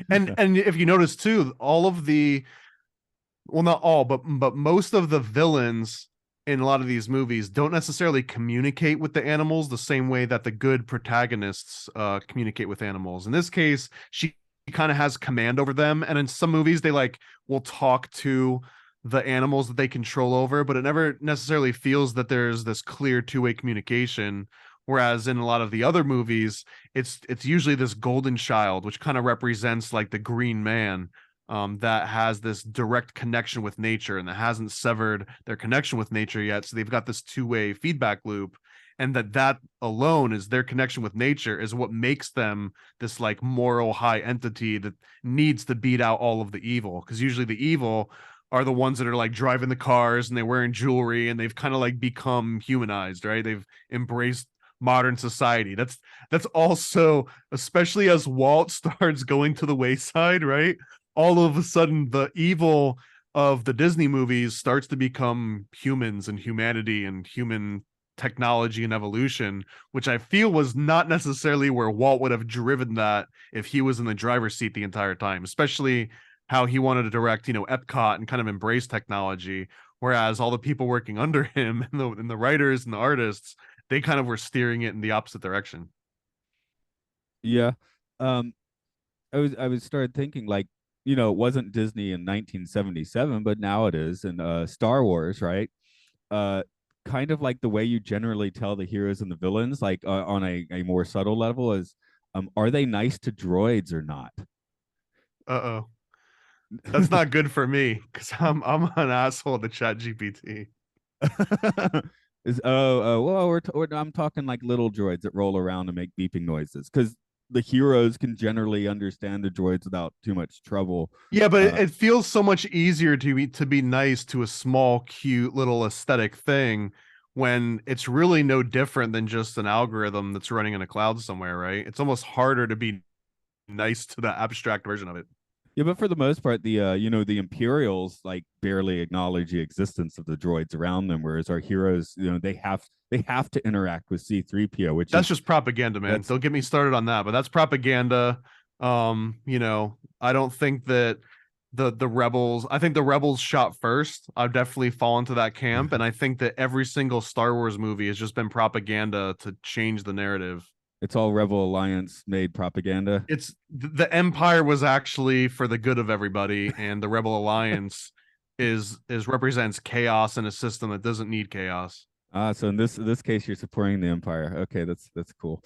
And if you notice too, all of the, well, not all, but most of the villains in a lot of these movies don't necessarily communicate with the animals the same way that the good protagonists communicate with animals. In this case, she kind of has command over them, and in some movies they like will talk to the animals that they control over, but it never necessarily feels that there's this clear two-way communication. Whereas in a lot of the other movies, it's usually this golden child, which kind of represents like the green man, that has this direct connection with nature and that hasn't severed their connection with nature yet. So they've got this two-way feedback loop, and that alone is their connection with nature is what makes them this like moral high entity that needs to beat out all of the evil. Because usually the evil are the ones that are like driving the cars and they're wearing jewelry and they've kind of like become humanized, right? They've embraced modern society. That's also, especially as Walt starts going to the wayside, right? All of a sudden the evil of the Disney movies starts to become humans and humanity and human technology and evolution, which I feel was not necessarily where Walt would have driven that if he was in the driver's seat the entire time, especially how he wanted to direct, Epcot and kind of embrace technology, whereas all the people working under him and the writers and the artists, they kind of were steering it in the opposite direction. Yeah. Um, I was started thinking like, it wasn't Disney in 1977, but now it is, and Star Wars, right? Uh, kind of like the way you generally tell the heroes and the villains, like on a more subtle level, is are they nice to droids or not? Uh-oh. That's not good for me because I'm an asshole to Chat GPT. Is well, I'm talking like little droids that roll around and make beeping noises because the heroes can generally understand the droids without too much trouble. Yeah, but it, Uh, it feels so much easier to be nice to a small, cute little aesthetic thing when it's really no different than just an algorithm that's running in a cloud somewhere, right? It's almost harder to be nice to the abstract version of it. Yeah, but for the most part, the Imperials like barely acknowledge the existence of the droids around them, whereas our heroes, they have to interact with C-3PO, which That's is just propaganda, man. that's Don't get me started on that, but that's propaganda. I don't think that the rebels, I think the rebels shot first. I've definitely fallen to that camp, and I think that every single Star Wars movie has just been propaganda to change the narrative. it's all Rebel Alliance made propaganda. It's the Empire was actually for the good of everybody, and the Rebel Alliance is represents chaos in a system that doesn't need chaos. So in this case, you're supporting the Empire. Okay, that's cool.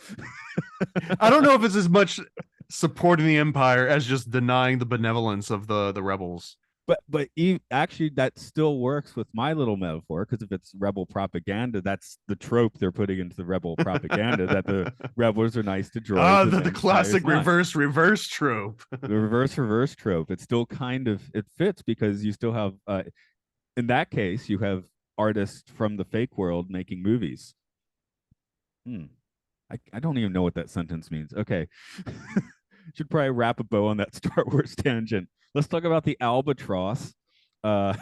I don't know if it's as much supporting the Empire as just denying the benevolence of the rebels. Actually, that still works with my little metaphor, because if it's rebel propaganda, that's the trope they're putting into the rebel propaganda, that the rebels are nice to droids and the The Empire is classic not. reverse trope. The reverse trope. It still kind of it fits, because you still have in that case you have artists from the fake world making movies. Hmm. I don't even know what that sentence means. Okay. Should probably wrap a bow on that Star Wars tangent. Let's talk about the albatross. Uh,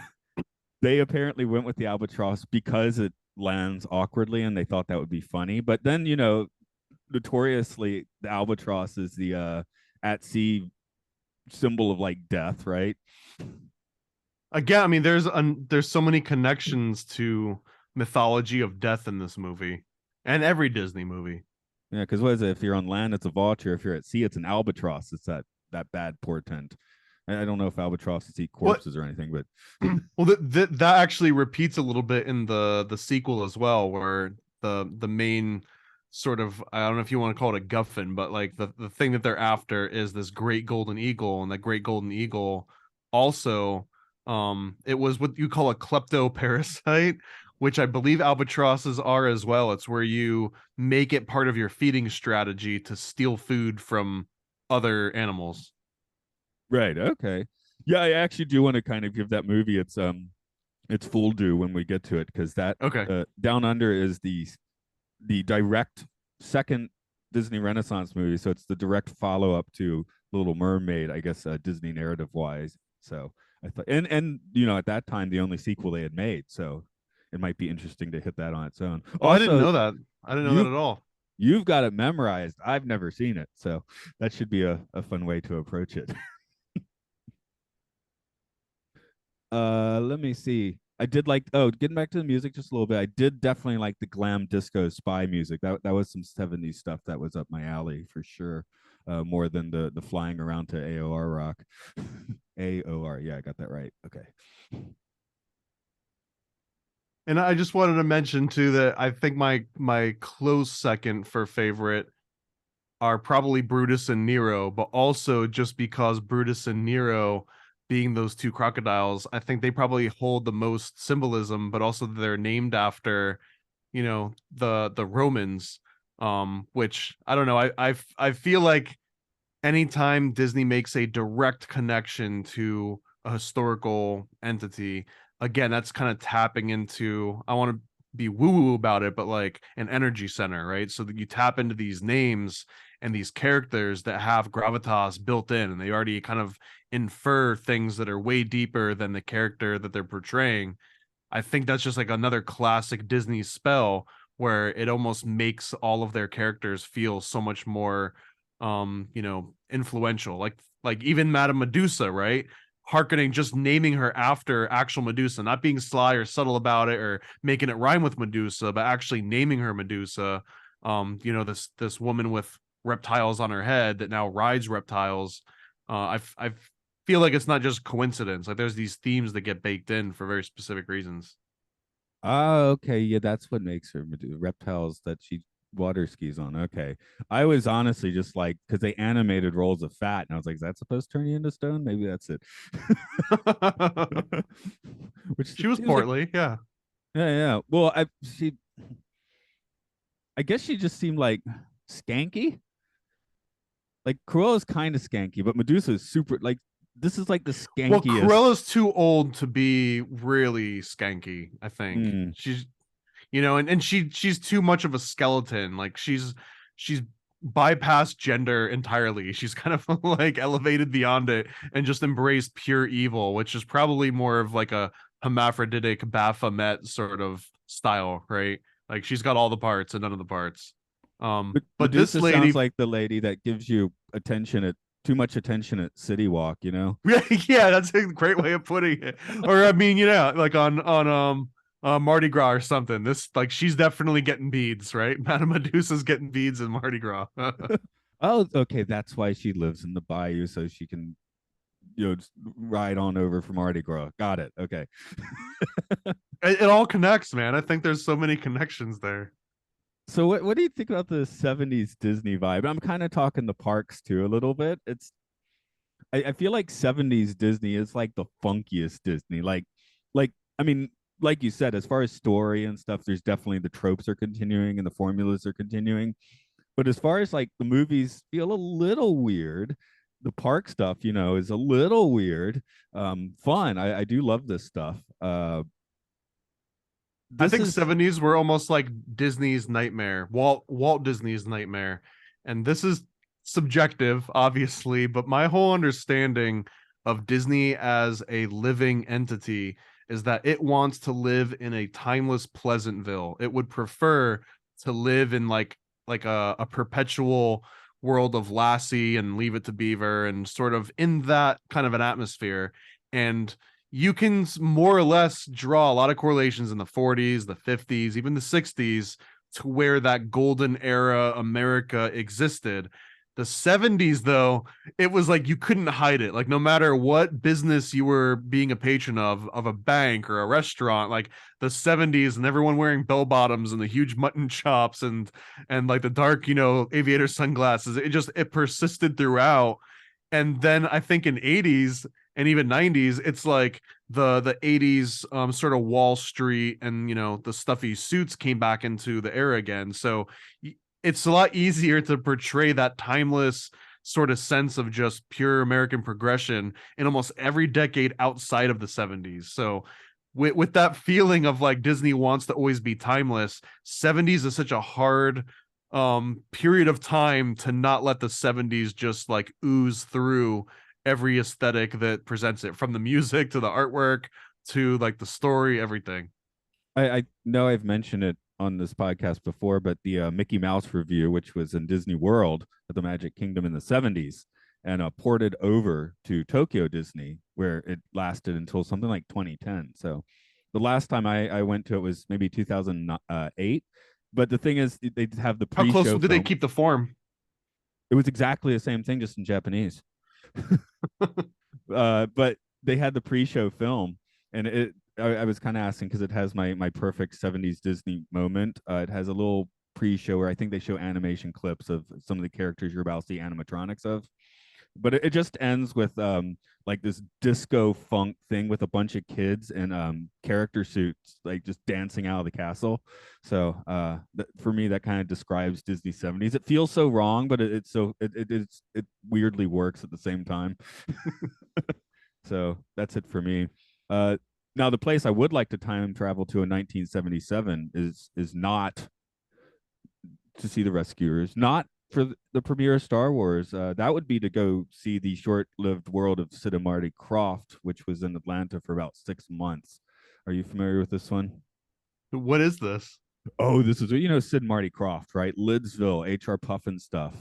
they apparently went with the albatross because it lands awkwardly, and they thought that would be funny. But then, notoriously, the albatross is the at sea symbol of like death, right? Again, I mean, there's so many connections to mythology of death in this movie and every Disney movie. Yeah, because what is it? If you're on land, it's a vulture. If you're at sea, it's an albatross. It's that bad portent. I don't know if albatrosses eat What corpses or anything, but well, that actually repeats a little bit in the sequel as well, where the main sort of, I don't know if you want to call it a guffin, but like the thing that they're after is this great golden eagle, and that great golden eagle also, it was what you call a kleptoparasite, which I believe albatrosses are as well. It's where you make it part of your feeding strategy to steal food from other animals. right, okay. Yeah, I actually do want to kind of give that movie its full due when we get to it, because that Okay. Down Under is the direct second Disney Renaissance movie, so it's the direct follow up to Little Mermaid, I guess, Disney narrative wise. So I thought, and at that time the only sequel they had made, so it might be interesting to hit that on its own. Oh, I didn't Also, know that. I didn't know that you at all. you've got it memorized. I've never seen it, so that should be a fun way to approach it. Let me see. I did like, getting back to the music just a little bit. I did definitely like the glam disco spy music. That was some 70s stuff that was up my alley for sure. More than the flying around to AOR rock. AOR, yeah, I got that right. Okay. And I just wanted to mention too that I think my close second for favorite are probably Brutus and Nero, but also just because Brutus and Nero being those two crocodiles, I think they probably hold the most symbolism, but also they're named after, the Romans. Which I don't know. I feel like anytime Disney makes a direct connection to a historical entity, again, that's kind of tapping into, I want to be woo woo about it, but like an energy center, right? So that you tap into these names and these characters that have gravitas built in, and they already kind of infer things that are way deeper than the character that they're portraying. I think that's just like another classic Disney spell where it almost makes all of their characters feel so much more influential. Like even Madame Medusa, right? Harkening, just naming her after actual Medusa, not being sly or subtle about it or making it rhyme with Medusa, but actually naming her Medusa. This woman with reptiles on her head that now rides reptiles. I feel like it's not just coincidence. Like there's these themes that get baked in for very specific reasons. Oh, okay. Yeah, that's what makes her reptiles that she water skis on. Okay. I was honestly just like, because they animated rolls of fat, and I was like, is that supposed to turn you into stone? Maybe that's it. Which She was seems like, portly, yeah. yeah, yeah. Well, I guess she just seemed like skanky. Like Cruella's kind of skanky, but Medusa is super, like, this is like the Well, skankiest. Cruella's too old to be really skanky, I think. Mm, She's and she's too much of a skeleton. Like she's bypassed gender entirely. She's kind of like elevated beyond it and just embraced pure evil, which is probably more of like a hermaphroditic Baphomet sort of style, right? Like she's got all the parts and none of the parts. But this Medusa sounds lady, like the lady that gives you attention at too much attention at City Walk, you know? yeah, that's a great way of putting it. Or I mean, like on Mardi Gras or something. This like she's definitely getting beads, right? Madame Medusa's getting beads in Mardi Gras. Oh, okay, that's why she lives in the bayou so she can just ride on over from Mardi Gras. Got it. Okay. It all connects, man. I think there's so many connections there. So what do you think about the 70s Disney vibe? I'm kind of talking the parks too a little bit. I feel like 70s Disney is like the funkiest Disney. Like I mean, like you said, as far as story and stuff, there's definitely the tropes are continuing and the formulas are continuing. But as far as like the movies feel a little weird, the park stuff, is a little weird. Fun. I do love this stuff. I This think is 70s were almost like Disney's nightmare, Walt Disney's nightmare. And this is subjective, obviously, but my whole understanding of Disney as a living entity is that it wants to live in a timeless Pleasantville. It would prefer to live in like a perpetual world of Lassie and Leave It to Beaver and sort of in that kind of an atmosphere. And you can more or less draw a lot of correlations in the 40s, the 50s, even the 60s to where that golden era America existed. The 70s, though, it was like you couldn't hide it. Like no matter what business you were being a patron of a bank or a restaurant, like the 70s and everyone wearing bell bottoms and the huge mutton chops and like the dark, aviator sunglasses, it persisted throughout. And then I think in 80s and even 90s, it's like the 80s sort of Wall Street and the stuffy suits came back into the era again. So it's a lot easier to portray that timeless sort of sense of just pure American progression in almost every decade outside of the 70s. So with that feeling of like Disney wants to always be timeless, 70s is such a hard period of time to not let the 70s just like ooze through every aesthetic that presents it, from the music to the artwork to like the story, everything. I know I've mentioned it on this podcast before, but the Mickey Mouse review, which was in Disney World at the Magic Kingdom in the 70s and ported over to Tokyo Disney, where it lasted until something like 2010. So the last time I went to it was maybe 2008. But the thing is, they have the How close pre-show did they film. keep the form? It was exactly the same thing, just in Japanese. But they had the pre-show film, and I was kind of asking because it has my perfect 70s Disney moment. It has a little pre-show where I think they show animation clips of some of the characters you're about to see animatronics of, but it just ends with like this disco funk thing with a bunch of kids in character suits like just dancing out of the castle. So for me that kind of describes Disney 70s. It feels so wrong, but it weirdly works at the same time. So that's it for me. uh Now the place I would like to time travel to in 1977 is not to see the Rescuers, not for the premiere of Star Wars. That would be to go see the short-lived world of Sid and Marty Krofft, which was in Atlanta for about 6 months. Are you familiar with this one? What is this? Oh, this is Sid and Marty Krofft, right? Lidsville, HR Puffin stuff.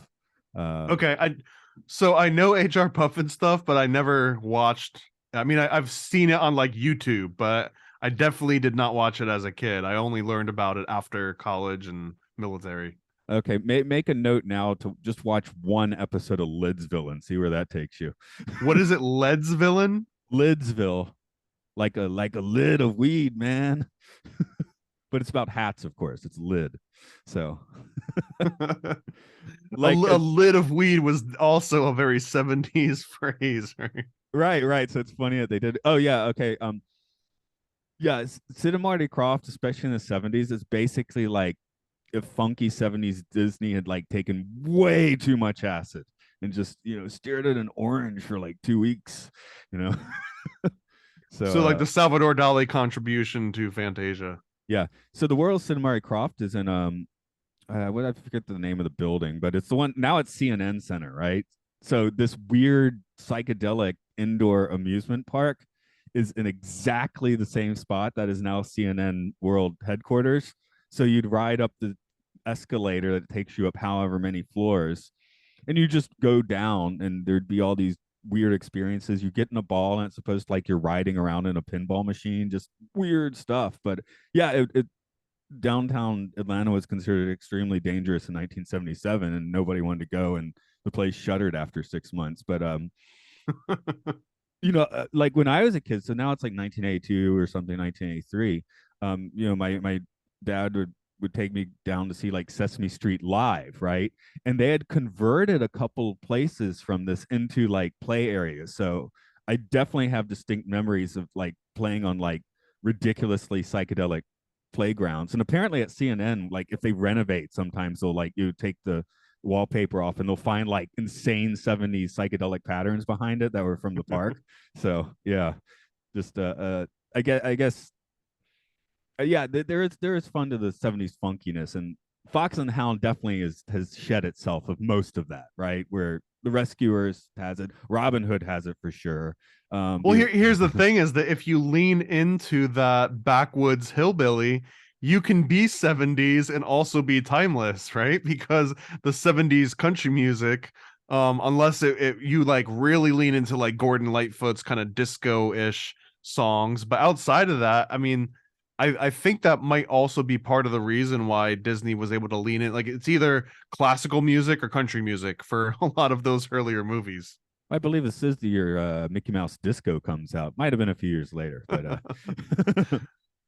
Uh, Okay, I know HR Puffin stuff, but I never watched. I mean, I've seen it on like YouTube, but I definitely did not watch it as a kid. I only learned about it after college and military. okay, make a note now to just watch one episode of Lidsville and see where that takes you. What is it, Led's villain? Lidsville, like a lid of weed, man. But it's about hats, of course. It's lid. So A like lid of weed was also a very 70s phrase, right? right. So it's funny that they did. Oh yeah, okay. Yeah, Sid and Marty Krofft, especially in the 70s, is basically like if funky 70s Disney had like taken way too much acid and just steered it in orange for like 2 weeks, you know. So So like the Salvador Dali contribution to Fantasia. yeah. So the world of Sid and Marty Krofft is in what I forget the name of the building, but it's the one now. It's CNN Center, right? So this weird psychedelic indoor amusement park is in exactly the same spot that is now CNN World headquarters. So you'd ride up the escalator that takes you up however many floors, and you just go down, and there'd be all these weird experiences. You get in a ball, and it's supposed to like you're riding around in a pinball machine, just weird stuff. But yeah, downtown Atlanta was considered extremely dangerous in 1977, and nobody wanted to go, and the place shuttered after 6 months. But like when I was a kid, so now it's like 1982 or something, 1983. My dad would take me down to see like Sesame Street live, right? And they had converted a couple places from this into like play areas. So I definitely have distinct memories of like playing on like ridiculously psychedelic playgrounds. And apparently at CNN, like if they renovate, sometimes they'll like you take the wallpaper off and they'll find like insane 70s psychedelic patterns behind it that were from the park. So yeah, just I guess yeah, there is fun to the 70s funkiness, and Fox and the Hound definitely has shed itself of most of that, right? Where the Rescuers has it, Robin Hood has it for sure. Well, here's the thing is that if you lean into that backwoods hillbilly, you can be 70s and also be timeless, right? Because the 70s country music, unless you like really lean into like Gordon Lightfoot's kind of disco-ish songs, but outside of that, I mean, I think that might also be part of the reason why Disney was able to lean in. Like it's either classical music or country music for a lot of those earlier movies. I believe this is the year Mickey Mouse Disco comes out. Might have been a few years later, but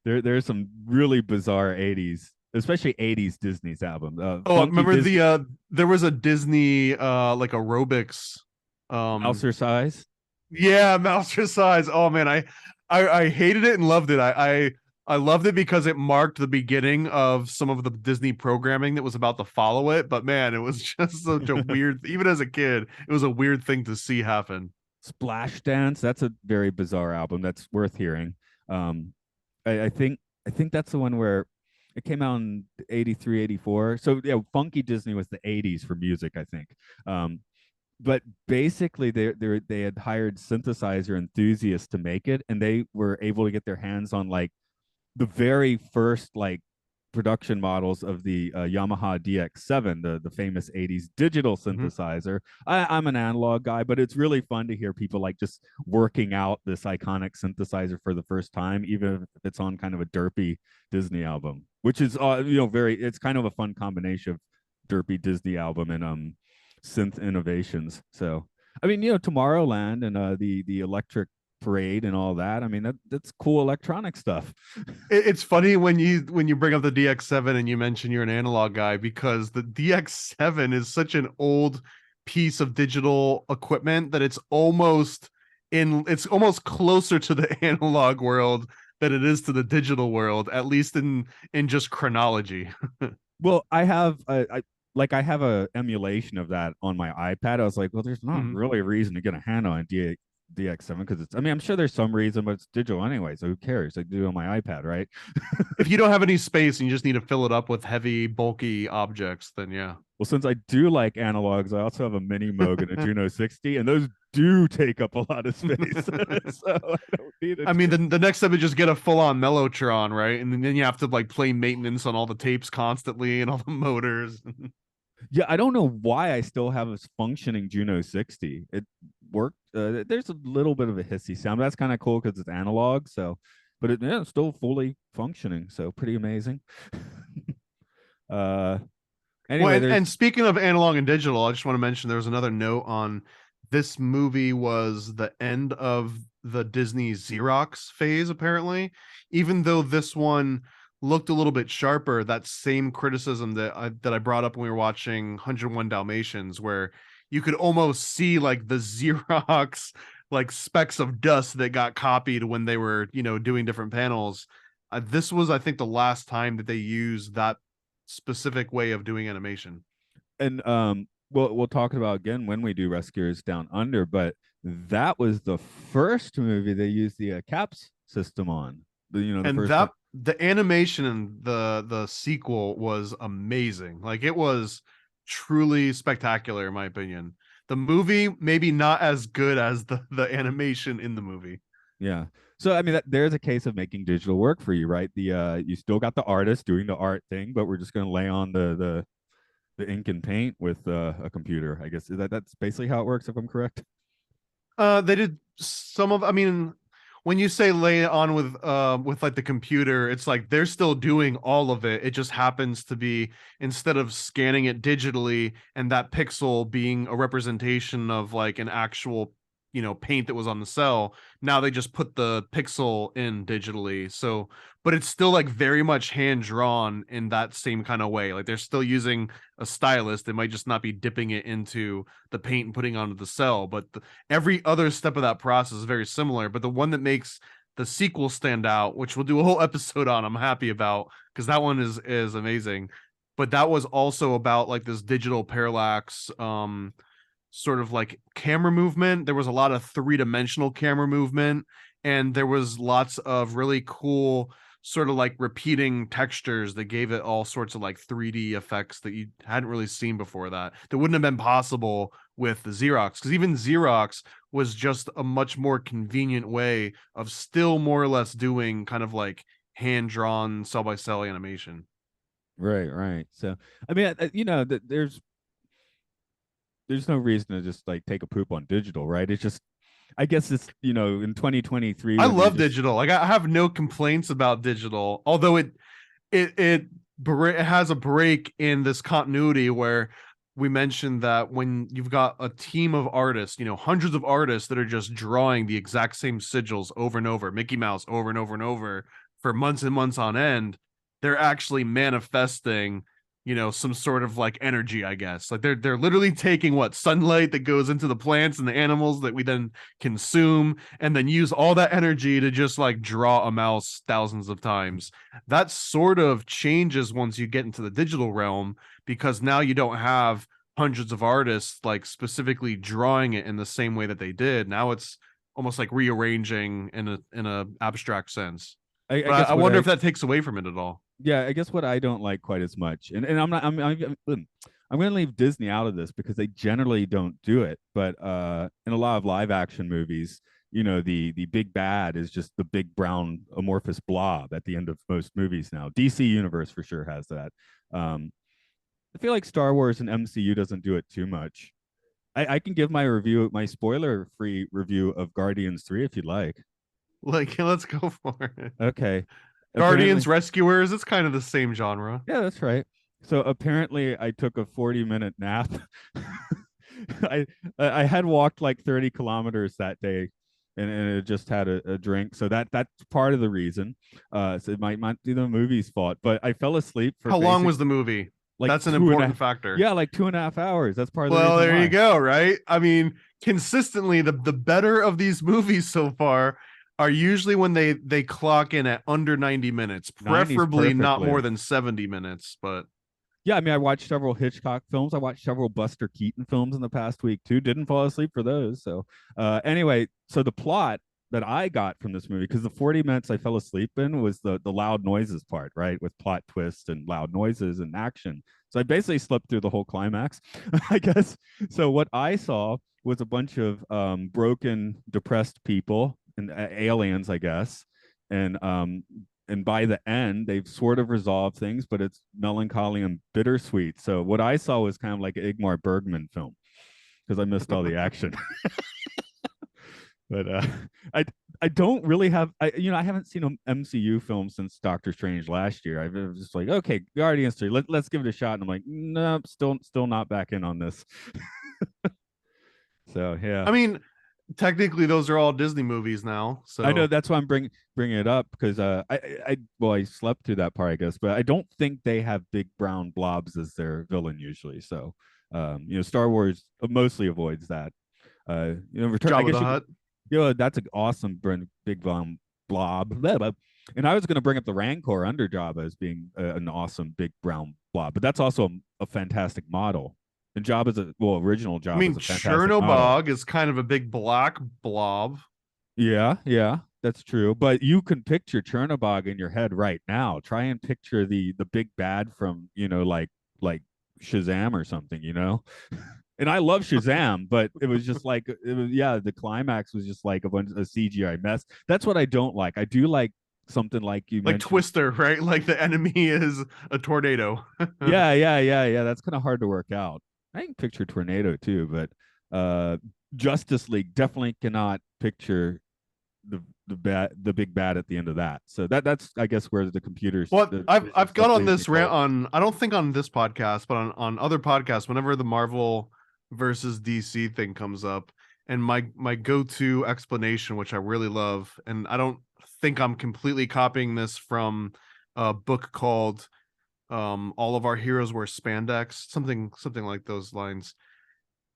there's some really bizarre 80s, especially 80s Disney's album. Oh, I Funky remember Disney, there was a Disney like aerobics Mouser Size. yeah, Mouser Size. Oh man, I hated it and loved it. I loved it because it marked the beginning of some of the Disney programming that was about to follow it. But man, it was just such a weird, even as a kid, it was a weird thing to see happen. Splash Dance. That's a very bizarre album. That's worth hearing. Um, I think that's the one where it came out in 83, 84. So yeah, Funky Disney was the 80s for music, I think. Um, but basically they had hired synthesizer enthusiasts to make it, and they were able to get their hands on like the very first like production models of the Yamaha DX7, the famous 80s digital Mhm. synthesizer. I'm an analog guy, but it's really fun to hear people like just working out this iconic synthesizer for the first time, even if it's on kind of a derpy Disney album, which is it's kind of a fun combination of derpy Disney album and synth innovations. So I mean, Tomorrowland and the electric parade and all that. I mean, that's cool electronic stuff. It's funny when you bring up the DX7 and you mention you're an analog guy because the DX7 is such an old piece of digital equipment that it's almost closer to the analog world than it is to the digital world, at least in just chronology. Well, I have a emulation of that on my iPad. I was like, well, there's not Mhm. really a reason to get a hand on DX7 because it's. I mean, I'm sure there's some reason, but it's digital anyway, so who cares? I do it on my iPad, right? If you don't have any space and you just need to fill it up with heavy, bulky objects, then yeah. Well, since I do like analogs, I also have a Mini Moog and a Juno 60, and those do take up a lot of space. So I don't need I it. mean, the next step is just get a full on Mellotron, right? And then you have to like play maintenance on all the tapes constantly and all the motors. Yeah, I don't know why I still have a functioning Juno 60. It worked. There's a little bit of a hissy sound. But that's kind of cool because it's analog. So, but it's still fully functioning. So pretty amazing. uh, Well, anyway, there's and speaking of analog and digital, I just want to mention there was another note on this movie was the end of the Disney Xerox phase, apparently. Even though this one looked a little bit sharper, that same criticism that I brought up when we were watching 101 Dalmatians, where you could almost see like the Xerox like specks of dust that got copied when they were, doing different panels. This was, I think, the last time that they used that specific way of doing animation. and we'll talk about again when we do Rescuers Down Under, but that was the first movie they used the caps system on. The And first that time. the animation in the sequel was amazing. Like it was truly spectacular in my opinion. The movie maybe not as good as the animation in the movie. Yeah. So I mean, there's a case of making digital work for you, right? The you still got the artist doing the art thing, but we're just going to lay on the ink and paint with a computer. I guess that's basically how it works, if I'm correct. They did some of. I mean, when you say lay it on with like the computer, it's like they're still doing all of it. It just happens to be instead of scanning it digitally and that pixel being a representation of like an actual paint that was on the cell. Now they just put the pixel in digitally. So, but it's still like very much hand drawn in that same kind of way. Like they're still using a stylus. They might just not be dipping it into the paint and putting onto the cell, but every other step of that process is very similar. But the one that makes the sequel stand out, which we'll do a whole episode on, I'm happy about because that one is amazing. But that was also about like this digital parallax sort of like camera movement. There was a lot of three-dimensional camera movement, and there was lots of really cool sort of like repeating textures that gave it all sorts of like 3D effects that you hadn't really seen before that wouldn't have been possible with the Xerox, because even Xerox was just a much more convenient way of still more or less doing kind of like hand-drawn cell-by-cell animation. Right, right. So I mean, there's no reason to just like take a poop on digital, right? It's just, I guess it's, in 2023 I when you're love just digital. Like I have no complaints about digital, although it it has a break in this continuity where we mentioned that when you've got a team of artists, hundreds of artists that are just drawing the exact same sigils over and over, Mickey Mouse over and over and over for months and months on end, they're actually manifesting, some sort of like energy, I guess. Like they're literally taking what sunlight that goes into the plants and the animals that we then consume and then use all that energy to just like draw a mouse thousands of times. That sort of changes once you get into the digital realm, because now you don't have hundreds of artists like specifically drawing it in the same way that they did. Now it's almost like rearranging in a abstract sense. I But guess I what wonder I if that takes away from it at all. yeah, I guess what I don't like quite as much, and I'm not, I'm going to leave Disney out of this because they generally don't do it. But in a lot of live action movies, the big bad is just the big brown amorphous blob at the end of most movies now. DC Universe for sure has that. I feel like Star Wars and MCU doesn't do it too much. I can give my review, my spoiler-free review of Guardians 3 if you'd like. Like, let's go for it. Okay. Guardians, Apparently, Rescuers, it's kind of the same genre. yeah, that's right. So apparently, I took a 40-minute nap. I I had walked like 30 kilometers that day, and it just had a drink. So that's part of the reason. So it might be the movie's fault, but I fell asleep for How long basic was the movie? like That's an two and important a factor. yeah, like 2.5 hours. That's part of the Well, reason there you why. go, right? I mean, consistently the better of these movies so far are usually when they clock in at under 90 minutes, 90's preferably not perfectly. more than 70 minutes, but Yeah, I mean, I watched several Hitchcock films. I watched several Buster Keaton films in the past week too. Didn't fall asleep for those. So, anyway, so the plot that I got from this movie, because the 40 minutes I fell asleep in was the loud noises part, right, with plot twists and loud noises and action. So I basically slept through the whole climax, I guess. So what I saw was a bunch of broken, depressed people and aliens, I guess, and by the end they've sort of resolved things, but it's melancholy and bittersweet. So what I saw was kind of like an Igmar Bergman film because I missed all the action. But I I don't really have I haven't seen an MCU film since Doctor Strange last year. I've been just like, okay, Guardians 3, let's give it a shot, and I'm like, nope, still not back in on this. So yeah, I mean, technically those are all Disney movies now. I know So, that's why I'm bringing it up because I slept through that part, I guess, but I don't think they have big brown blobs as their villain usually. So Star Wars mostly avoids that. Return. I Jabba guess the you could. Hutt. That's an awesome big blob. Blah, blah. And I was going to bring up the Rancor under Jabba as being an awesome big brown blob, but that's also a fantastic model. And Jabba's original I Jabba's mean, a fantastic model. Chernobog is kind of a big black blob. Yeah, yeah. That's true. But you can picture Chernobog in your head right now. Try and picture the big bad from, like Shazam or something, you know? And I love Shazam, but it was just like it was, yeah, the climax was just like a bunch of CGI mess. That's what I don't like. I do like something like you Like mentioned. Twister, right? Like the enemy is a tornado. Yeah, yeah, yeah, yeah. That's kind of hard to work out. I can picture Tornado too, but uh Justice League definitely cannot picture the big bad at the end of that. So that's I guess where the computers Well, the I've got on plays me this rant cold. on, I don't think on this podcast, but on other podcasts, whenever the Marvel versus DC thing comes up, and my go-to explanation, which I really love, and I don't think I'm completely copying this from a book called All of Our Heroes Wear Spandex, something like those lines.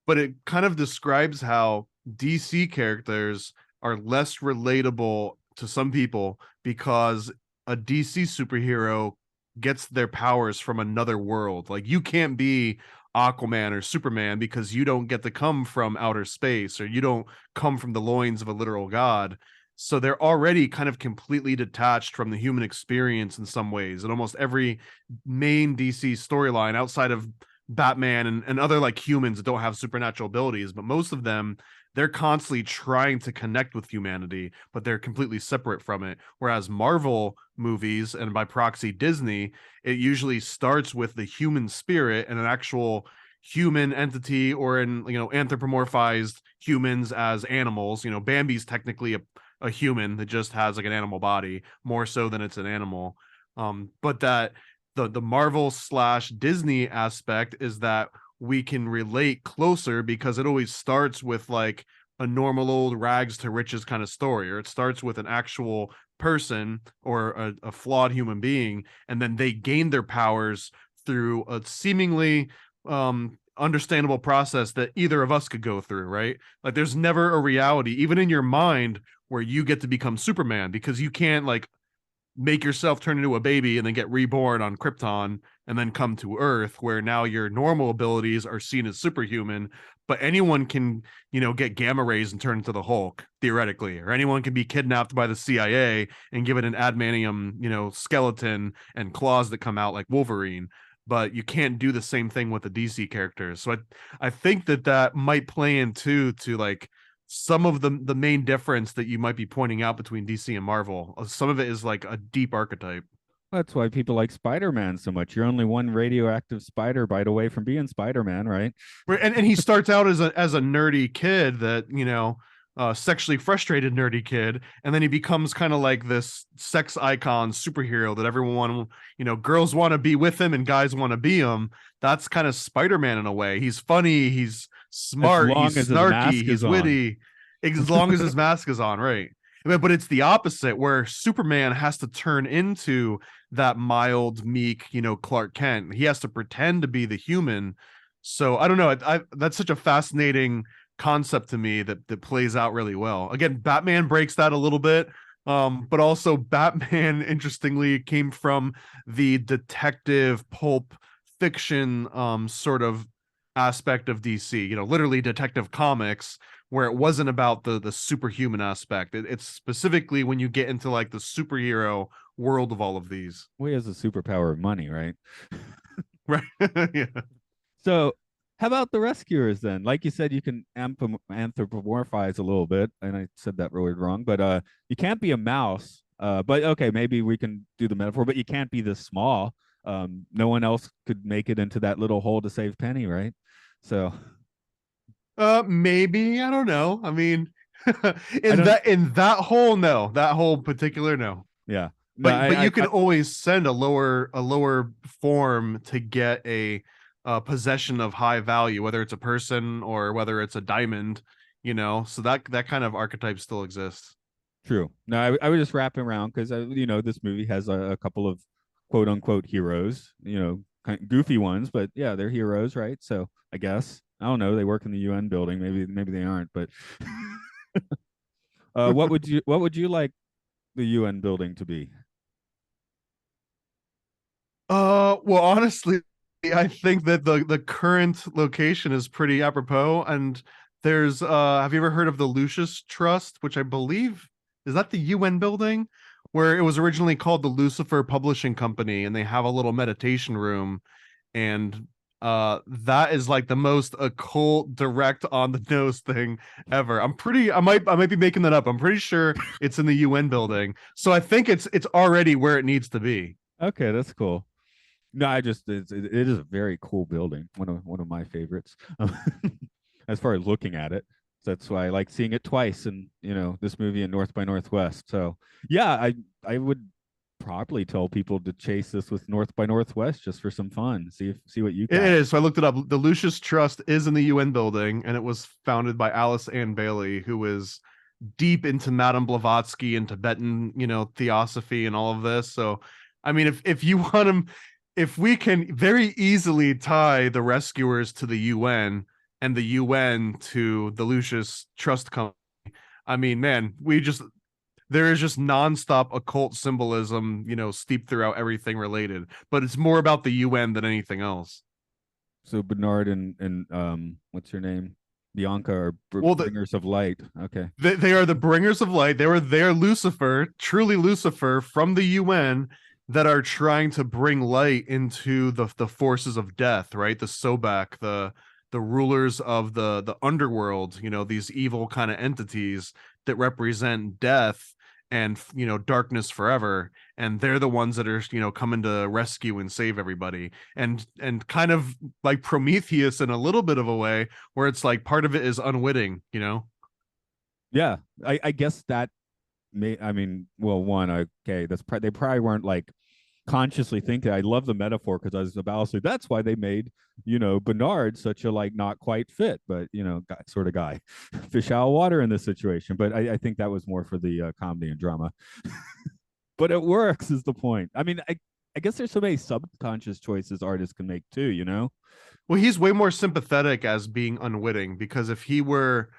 But it kind of describes how DC characters are less relatable to some people because a DC superhero gets their powers from another world. Like you can't be Aquaman or Superman because you don't get to come from outer space or you don't come from the loins of a literal god. So they're already kind of completely detached from the human experience in some ways. And almost every main DC storyline outside of Batman and other like humans that don't have supernatural abilities, but most of them, they're constantly trying to connect with humanity, but they're completely separate from it. Whereas Marvel movies, and by proxy Disney, it usually starts with the human spirit and an actual human entity, or in, anthropomorphized humans as animals. Bambi's technically a human that just has like an animal body, more so than it's an animal. But that the Marvel slash Disney aspect is that we can relate closer because it always starts with like a normal old rags to riches kind of story, or it starts with an actual person or a flawed human being, and then they gain their powers through a seemingly understandable process that either of us could go through, right? Like there's never a reality, even in your mind, where you get to become Superman, because you can't like make yourself turn into a baby and then get reborn on Krypton and then come to Earth, where now your normal abilities are seen as superhuman. But anyone can, get gamma rays and turn into the Hulk, theoretically, or anyone can be kidnapped by the CIA and given an adamantium, skeleton and claws that come out like Wolverine. But you can't do the same thing with the DC characters. So I think that might play into to like some of the main difference that you might be pointing out between DC and Marvel. Some of it is like a deep archetype. That's why people like Spider-Man so much. You're only one radioactive spider bite away from being Spider-Man, right? And he starts out as a nerdy kid that, sexually frustrated nerdy kid, and then he becomes kind of like this sex icon superhero that everyone, girls want to be with him and guys want to be him. That's kind of Spider-Man in a way. He's funny, he's As smart, long he's as his snarky, mask is he's on. witty, as long as his mask is on, right? But it's the opposite, where Superman has to turn into that mild, meek, Clark Kent. He has to pretend to be the human. So I don't know. That's such a fascinating concept to me that plays out really well. Again, Batman breaks that a little bit. But also Batman, interestingly, came from the detective pulp fiction sort of aspect of DC, literally Detective Comics, where it wasn't about the superhuman aspect. It's specifically when you get into like the superhero world of all of these. Well, he has a superpower of money, right? Right. Yeah. So, how about the rescuers then? Like you said, you can anthropomorphize a little bit, and I said that really wrong, but you can't be a mouse. But okay, maybe we can do the metaphor, but you can't be this small. No one else could make it into that little hole to save Penny, right? So, Maybe, I don't know. I mean, I in don't. that hole, no. That whole particular, no. Yeah, no, But you can always send a lower form to get a possession of high value, whether it's a person or whether it's a diamond, so that kind of archetype still exists. true. No, I was just wrapping around because this movie has a couple of quote unquote heroes, kind of goofy ones, but yeah, they're heroes, right? So I guess I don't know. They work in the UN building. Maybe they aren't. But what would you like the UN building to be? Well, honestly, I think that the current location is pretty apropos. And there's have you ever heard of the Lucius Trust, which I believe is that the UN building where it was originally called the Lucifer Publishing Company, and they have a little meditation room, and that is like the most occult, direct on the nose thing ever. I might be making that up. I'm pretty sure it's in the UN building. So I think it's already where it needs to be. Okay, that's cool. No, I just it is a very cool building. One of my favorites, as far as looking at it. So that's why I like seeing it twice, and this movie in North by Northwest. So yeah, I would probably tell people to chase this with North by Northwest just for some fun. See what you It got. is. So I looked it up. The Lucius Trust is in the UN building, and it was founded by Alice Ann Bailey, who is deep into Madame Blavatsky and Tibetan, theosophy and all of this. So, I mean, if you want them, if we can very easily tie the rescuers to the UN and the UN to the Lucius Trust Company, I mean, man, there is just nonstop occult symbolism, steeped throughout everything related. But it's more about the UN than anything else. So Bernard and what's your name? Bianca are Well, bringers of light. Okay. they are the bringers of light. They're Lucifer, truly Lucifer from the UN, that are trying to bring light into the forces of death, right? The Sobak, the rulers of the underworld, these evil kind of entities that represent death and darkness forever, and they're the ones that are coming to rescue and save everybody, and kind of like Prometheus in a little bit of a way, where it's like part of it is unwitting. Yeah, I guess that I mean, well, one, okay, they probably weren't like consciously thinking. I love the metaphor because I was about to say that's why they made Bernard such a like not quite fit, but guy, sort of guy, fish out of water in this situation. But I think that was more for the comedy and drama. But it works is the point. I mean, I guess there's so many subconscious choices artists can make too. Well, he's way more sympathetic as being unwitting, because if he were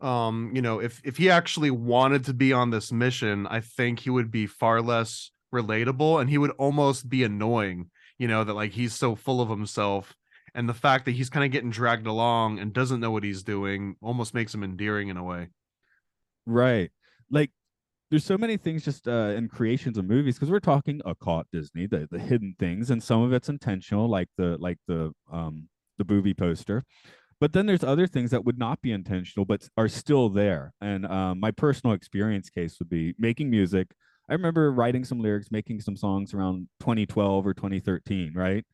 if he actually wanted to be on this mission, I think he would be far less relatable, and he would almost be annoying, that like he's so full of himself, and the fact that he's kind of getting dragged along and doesn't know what he's doing almost makes him endearing in a way. Right. Like there's so many things just in creations of movies because we're talking occult Disney, the hidden things, and some of it's intentional, like the booby poster. But then there's other things that would not be intentional but are still there. And my personal experience case would be making music. I remember writing some lyrics, making some songs around 2012 or 2013, right?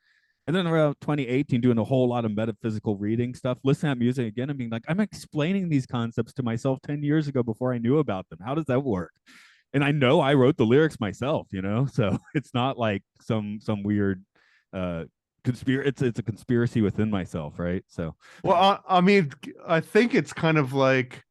And then around 2018, doing a whole lot of metaphysical reading stuff, listening to music again and being like, I'm explaining these concepts to myself 10 years ago before I knew about them. How does that work? And I know I wrote the lyrics myself. So it's not like some weird conspiracy. It's a conspiracy within myself, right? So Well, I mean, I think it's kind of like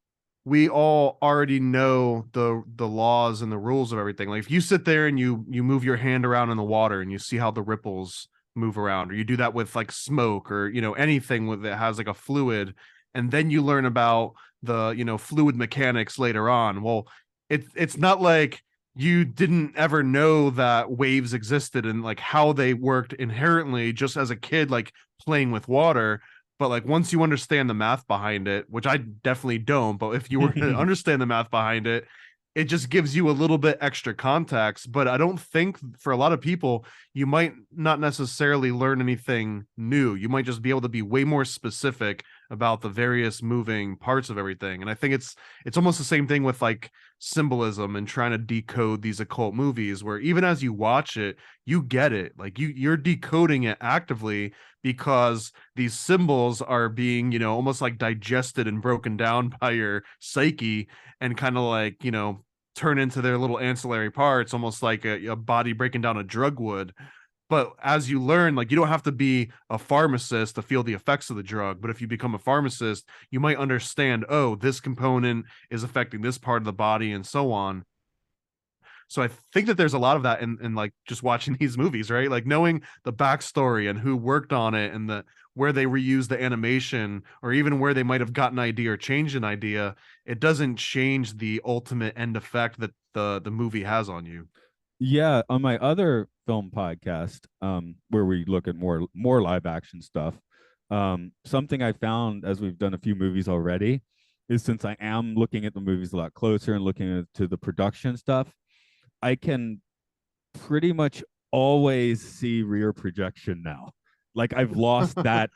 we all already know the laws and the rules of everything. Like if you sit there and you move your hand around in the water and you see how the ripples move around, or you do that with like smoke, or anything with that has like a fluid, and then you learn about the fluid mechanics later on. Well, it's not like you didn't ever know that waves existed and like how they worked inherently just as a kid, like playing with water. But like once you understand the math behind it, which I definitely don't, but if you were to understand the math behind it, it just gives you a little bit extra context. But I don't think for a lot of people, you might not necessarily learn anything new. You might just be able to be way more specific about the various moving parts of everything. And I think it's almost the same thing with like symbolism and trying to decode these occult movies, where even as you watch it, you get it. Like you're decoding it actively, because these symbols are being, almost like digested and broken down by your psyche, and kind of like, turn into their little ancillary parts, almost like a body breaking down a drug would. But as you learn, like, you don't have to be a pharmacist to feel the effects of the drug. But if you become a pharmacist, you might understand, oh, this component is affecting this part of the body and so on. So I think that there's a lot of that in like just watching these movies, right? Like knowing the backstory and who worked on it, and the where they reused the animation, or even where they might have gotten an idea or changed an idea. It doesn't change the ultimate end effect that the movie has on you. yeah, on my other film podcast, where we look at more live action stuff, something I found as we've done a few movies already is since I am looking at the movies a lot closer and looking to the production stuff, I can pretty much always see rear projection now. Like I've lost that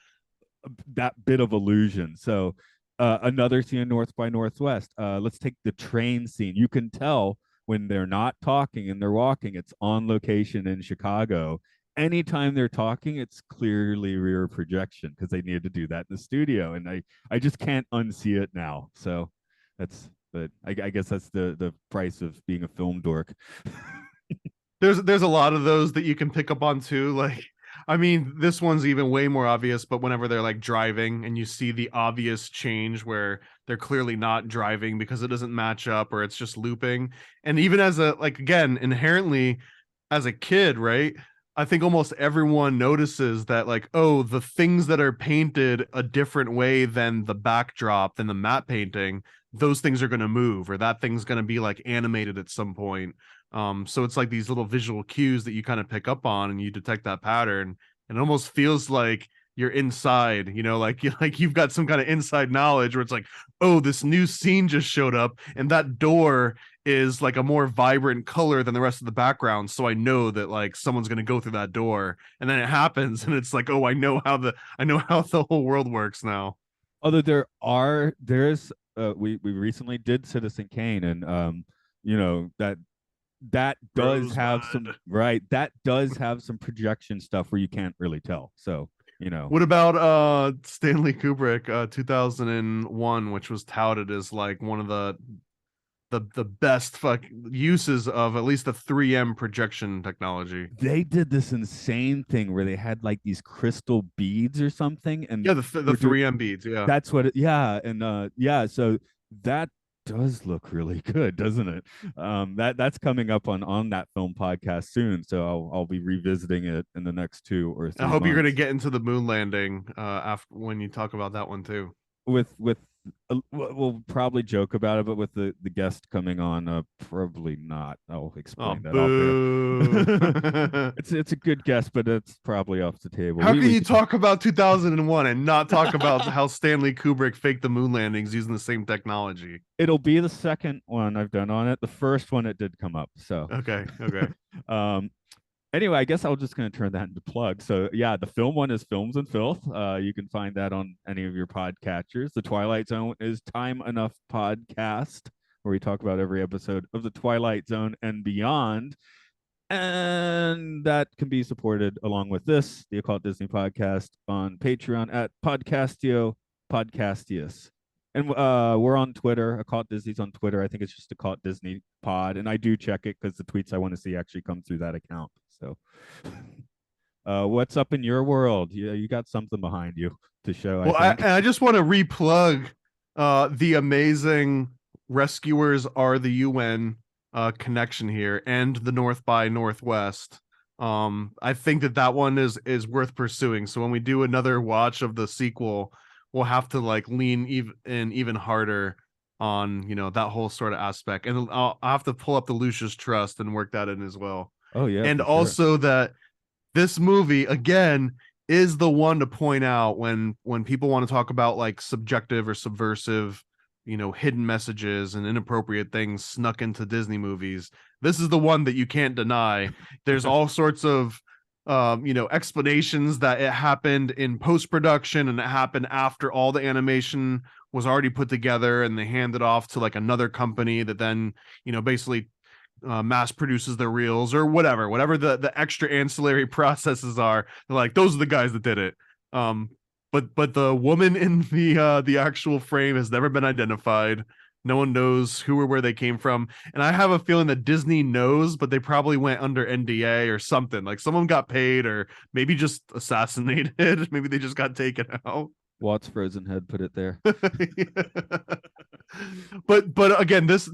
bit of illusion. So another scene in North by Northwest. Let's take the train scene. You can tell when they're not talking and they're walking, it's on location in Chicago. Anytime they're talking, it's clearly rear projection because they needed to do that in the studio, and I just can't unsee it now. So that's, but I guess that's the price of being a film dork. There's a lot of those that you can pick up on too. Like, I mean, this one's even way more obvious, but whenever they're like driving and you see the obvious change where they're clearly not driving because it doesn't match up or it's just looping. And even as a, like, again, inherently as a kid, right? I think almost everyone notices that, like, oh, the things that are painted a different way than the backdrop, than the matte painting, those things are going to move, or that thing's going to be like animated at some point. So it's like these little visual cues that you kind of pick up on and you detect that pattern. And it almost feels like you're inside, you know, like you've got some kind of inside knowledge where it's like, oh, this new scene just showed up and that door is like a more vibrant color than the rest of the background. So I know that like someone's gonna go through that door. And then it happens and it's like, oh, I know how the whole world works now. Although there's we recently did Citizen Kane, and you know that does have some, Rosebud. right, that does have some projection stuff where you can't really tell. So you know, What about Stanley Kubrick 2001, which was touted as like one of the best fuck uses of at least the 3M projection technology. they did this insane thing where they had like these crystal beads or something, and Yeah, the we're doing, 3M beads, yeah. that's what it, yeah, and yeah, so that does look really good, doesn't it? That's coming up on that film podcast soon, so I'll be revisiting it in the next 2 or I 3 hope you're going to months get into the moon landing after when you talk about that one too. with we'll probably joke about it, but with the guest coming on, probably not. I'll Oh, explain that off air. boo. It's a good guess, but it's probably off the table. How can We you can, talk about 2001 and not talk about how Stanley Kubrick faked the moon landings using the same technology? it'll be the second one I've done on it. The first one it did come up. So Okay, okay. um anyway, I guess I was just going to turn that into plug. So yeah, the film one is Films and Filth. You can find that on any of your podcatchers. The Twilight Zone is Time Enough Podcast, where we talk about every episode of the Twilight Zone and beyond. And that can be supported along with this, the Occult Disney Podcast, on Patreon at Podcastio Podcastius. And we're on Twitter. Occult Disney's on Twitter. I think it's just Occult Disney Pod, and I do check it because the tweets I want to see actually come through that account. So, what's up in your world? You got something behind you to show, I Well, think. I just want to replug the amazing Rescuers Are the UN connection here and the North by Northwest. I think that one is worth pursuing. So when we do another watch of the sequel, we'll have to like lean even harder on, you know, that whole sort of aspect. And I'll have to pull up the Lucius Trust and work that in as well. Oh yeah, And for sure. also that this movie again is the one to point out when people want to talk about like subjective or subversive, you know, hidden messages and inappropriate things snuck into Disney movies. This is the one that you can't deny. There's all sorts of you know, explanations that it happened in post-production and it happened after all the animation was already put together and they handed off to like another company that then, you know, basically mass produces their reels or whatever the extra ancillary processes are. They're like, those are the guys that did it. But the woman in the actual frame has never been identified. No one knows who or where they came from, and I have a feeling that Disney knows, but they probably went under NDA or something. Like someone got paid, or maybe just assassinated. Maybe they just got taken out. Watts Frozen Head put it there. But again, this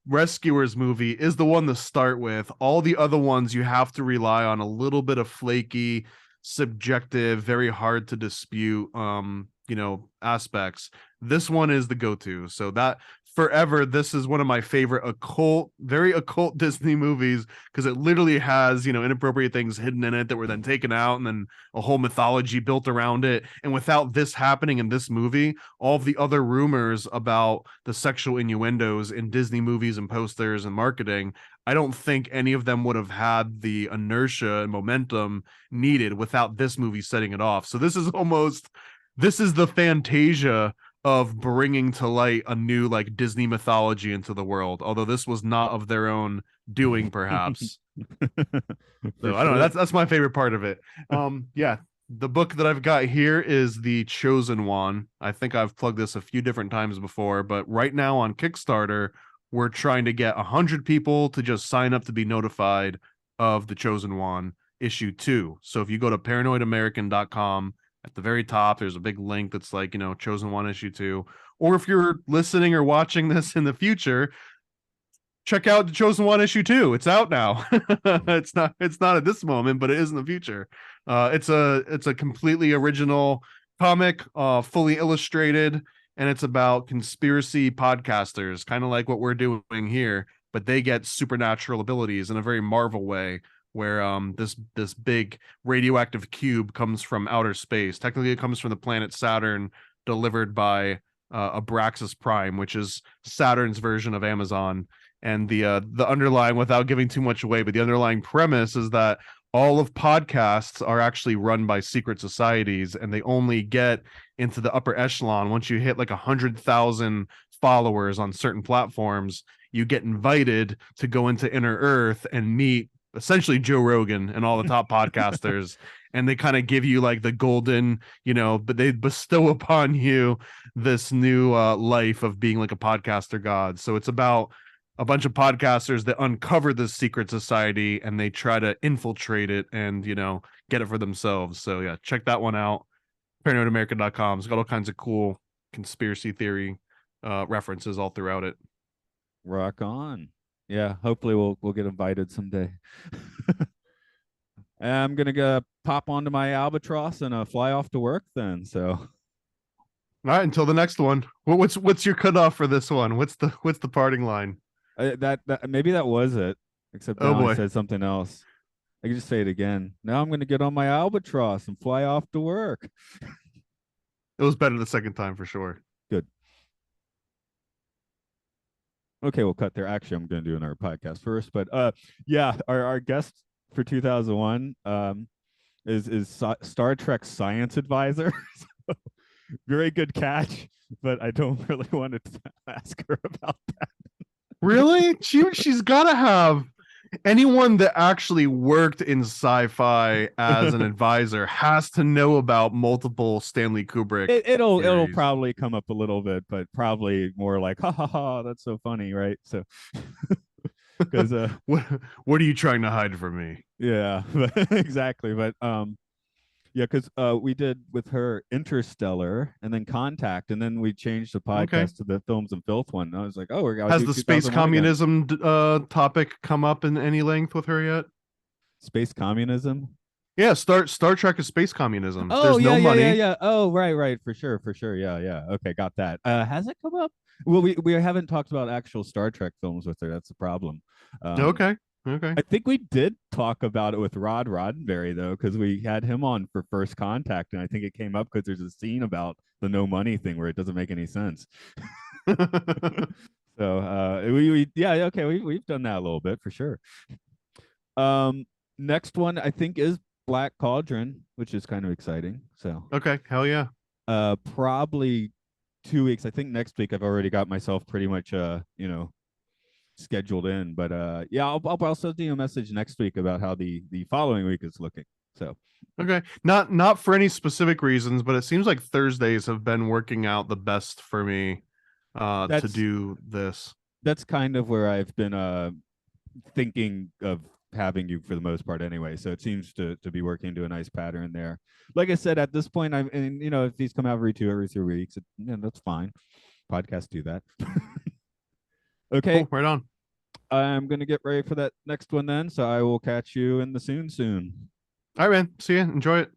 Rescuers movie is the one to start with. All the other ones you have to rely on a little bit of flaky, subjective, very hard to dispute aspects, this one is the go-to. So that forever, this is one of my favorite very occult Disney movies, because it literally has inappropriate things hidden in it that were then taken out, and then a whole mythology built around it. And without this happening in this movie, all of the other rumors about the sexual innuendos in Disney movies and posters and marketing, I don't think any of them would have had the inertia and momentum needed without this movie setting it off. So this is the Fantasia of bringing to light a new like Disney mythology into the world, although this was not of their own doing, perhaps. So I don't know, that's my favorite part of it. Yeah, the book that I've got here is The Chosen One. I think I've plugged this a few different times before, but right now on Kickstarter, we're trying to get 100 people to just sign up to be notified of The Chosen One issue 2. So if you go to paranoidamerican.com, at the very top, there's a big link that's like, Chosen One issue 2. Or if you're listening or watching this in the future, check out The Chosen One issue 2. It's out now. It's not at this moment, but it is in the future. It's a completely original comic, fully illustrated, and it's about conspiracy podcasters, kind of like what we're doing here, but they get supernatural abilities in a very Marvel way, where this big radioactive cube comes from outer space. Technically, it comes from the planet Saturn, delivered by Abraxas Prime, which is Saturn's version of Amazon. And the underlying, without giving too much away, but the underlying premise is that all of podcasts are actually run by secret societies, and they only get into the upper echelon once you hit like 100,000 followers on certain platforms. You get invited to go into Inner Earth and meet essentially Joe Rogan and all the top podcasters, and they kind of give you like the golden, but they bestow upon you this new life of being like a podcaster god. So it's about a bunch of podcasters that uncover this secret society, and they try to infiltrate it and get it for themselves. So yeah, check that one out. paranoidamerica.com. It's got all kinds of cool conspiracy theory references all throughout it. Rock on. Yeah, hopefully we'll get invited someday. I'm gonna go pop onto my albatross and fly off to work then. So, all right, until the next one. What's your cutoff for this one? What's the parting line? That maybe that was it. Except now I said something else. I can just say it again. Now I'm gonna get on my albatross and fly off to work. It was better the second time for sure. Good. Okay, we'll cut there. Actually, I'm going to do another podcast first, but yeah, our guest for 2001 is Star Trek science advisor. So, very good catch, but I don't really want to ask her about that. Really? She's got to have anyone that actually worked in sci-fi as an advisor has to know about multiple Stanley Kubrick. It'll probably come up a little bit, but probably more like ha ha ha, that's so funny, right? So because what are you trying to hide from me? Yeah, exactly. But yeah, because we did with her Interstellar and then Contact, and then we changed the podcast to the Films and Filth one. And I was like, oh, we're going. Has the space communism topic come up in any length with her yet? Space communism? Yeah, Star Trek is space communism. Oh, there's no money. Yeah. Oh, right, for sure. Yeah. Okay, got that. Has it come up? Well, we haven't talked about actual Star Trek films with her. That's the problem. Okay. I think we did talk about it with Rod Roddenberry though, because we had him on for First Contact, and I think it came up because there's a scene about the no money thing where it doesn't make any sense. So we've done that a little bit for sure. Next one I think is Black Cauldron, which is kind of exciting. So okay, hell yeah. Probably 2 weeks. I think next week I've already got myself pretty much scheduled in, but yeah, I'll also do a message next week about how the following week is looking. So okay, not for any specific reasons, but it seems like Thursdays have been working out the best for me to do this. That's kind of where I've been thinking of having you for the most part anyway, so it seems to be working to a nice pattern there. Like I said, at this point, if these come out every 3 weeks, that's fine. Podcasts do that. Okay, cool, right on. I'm gonna get ready for that next one then, so I will catch you in the soon. All right, man. See ya. Enjoy it.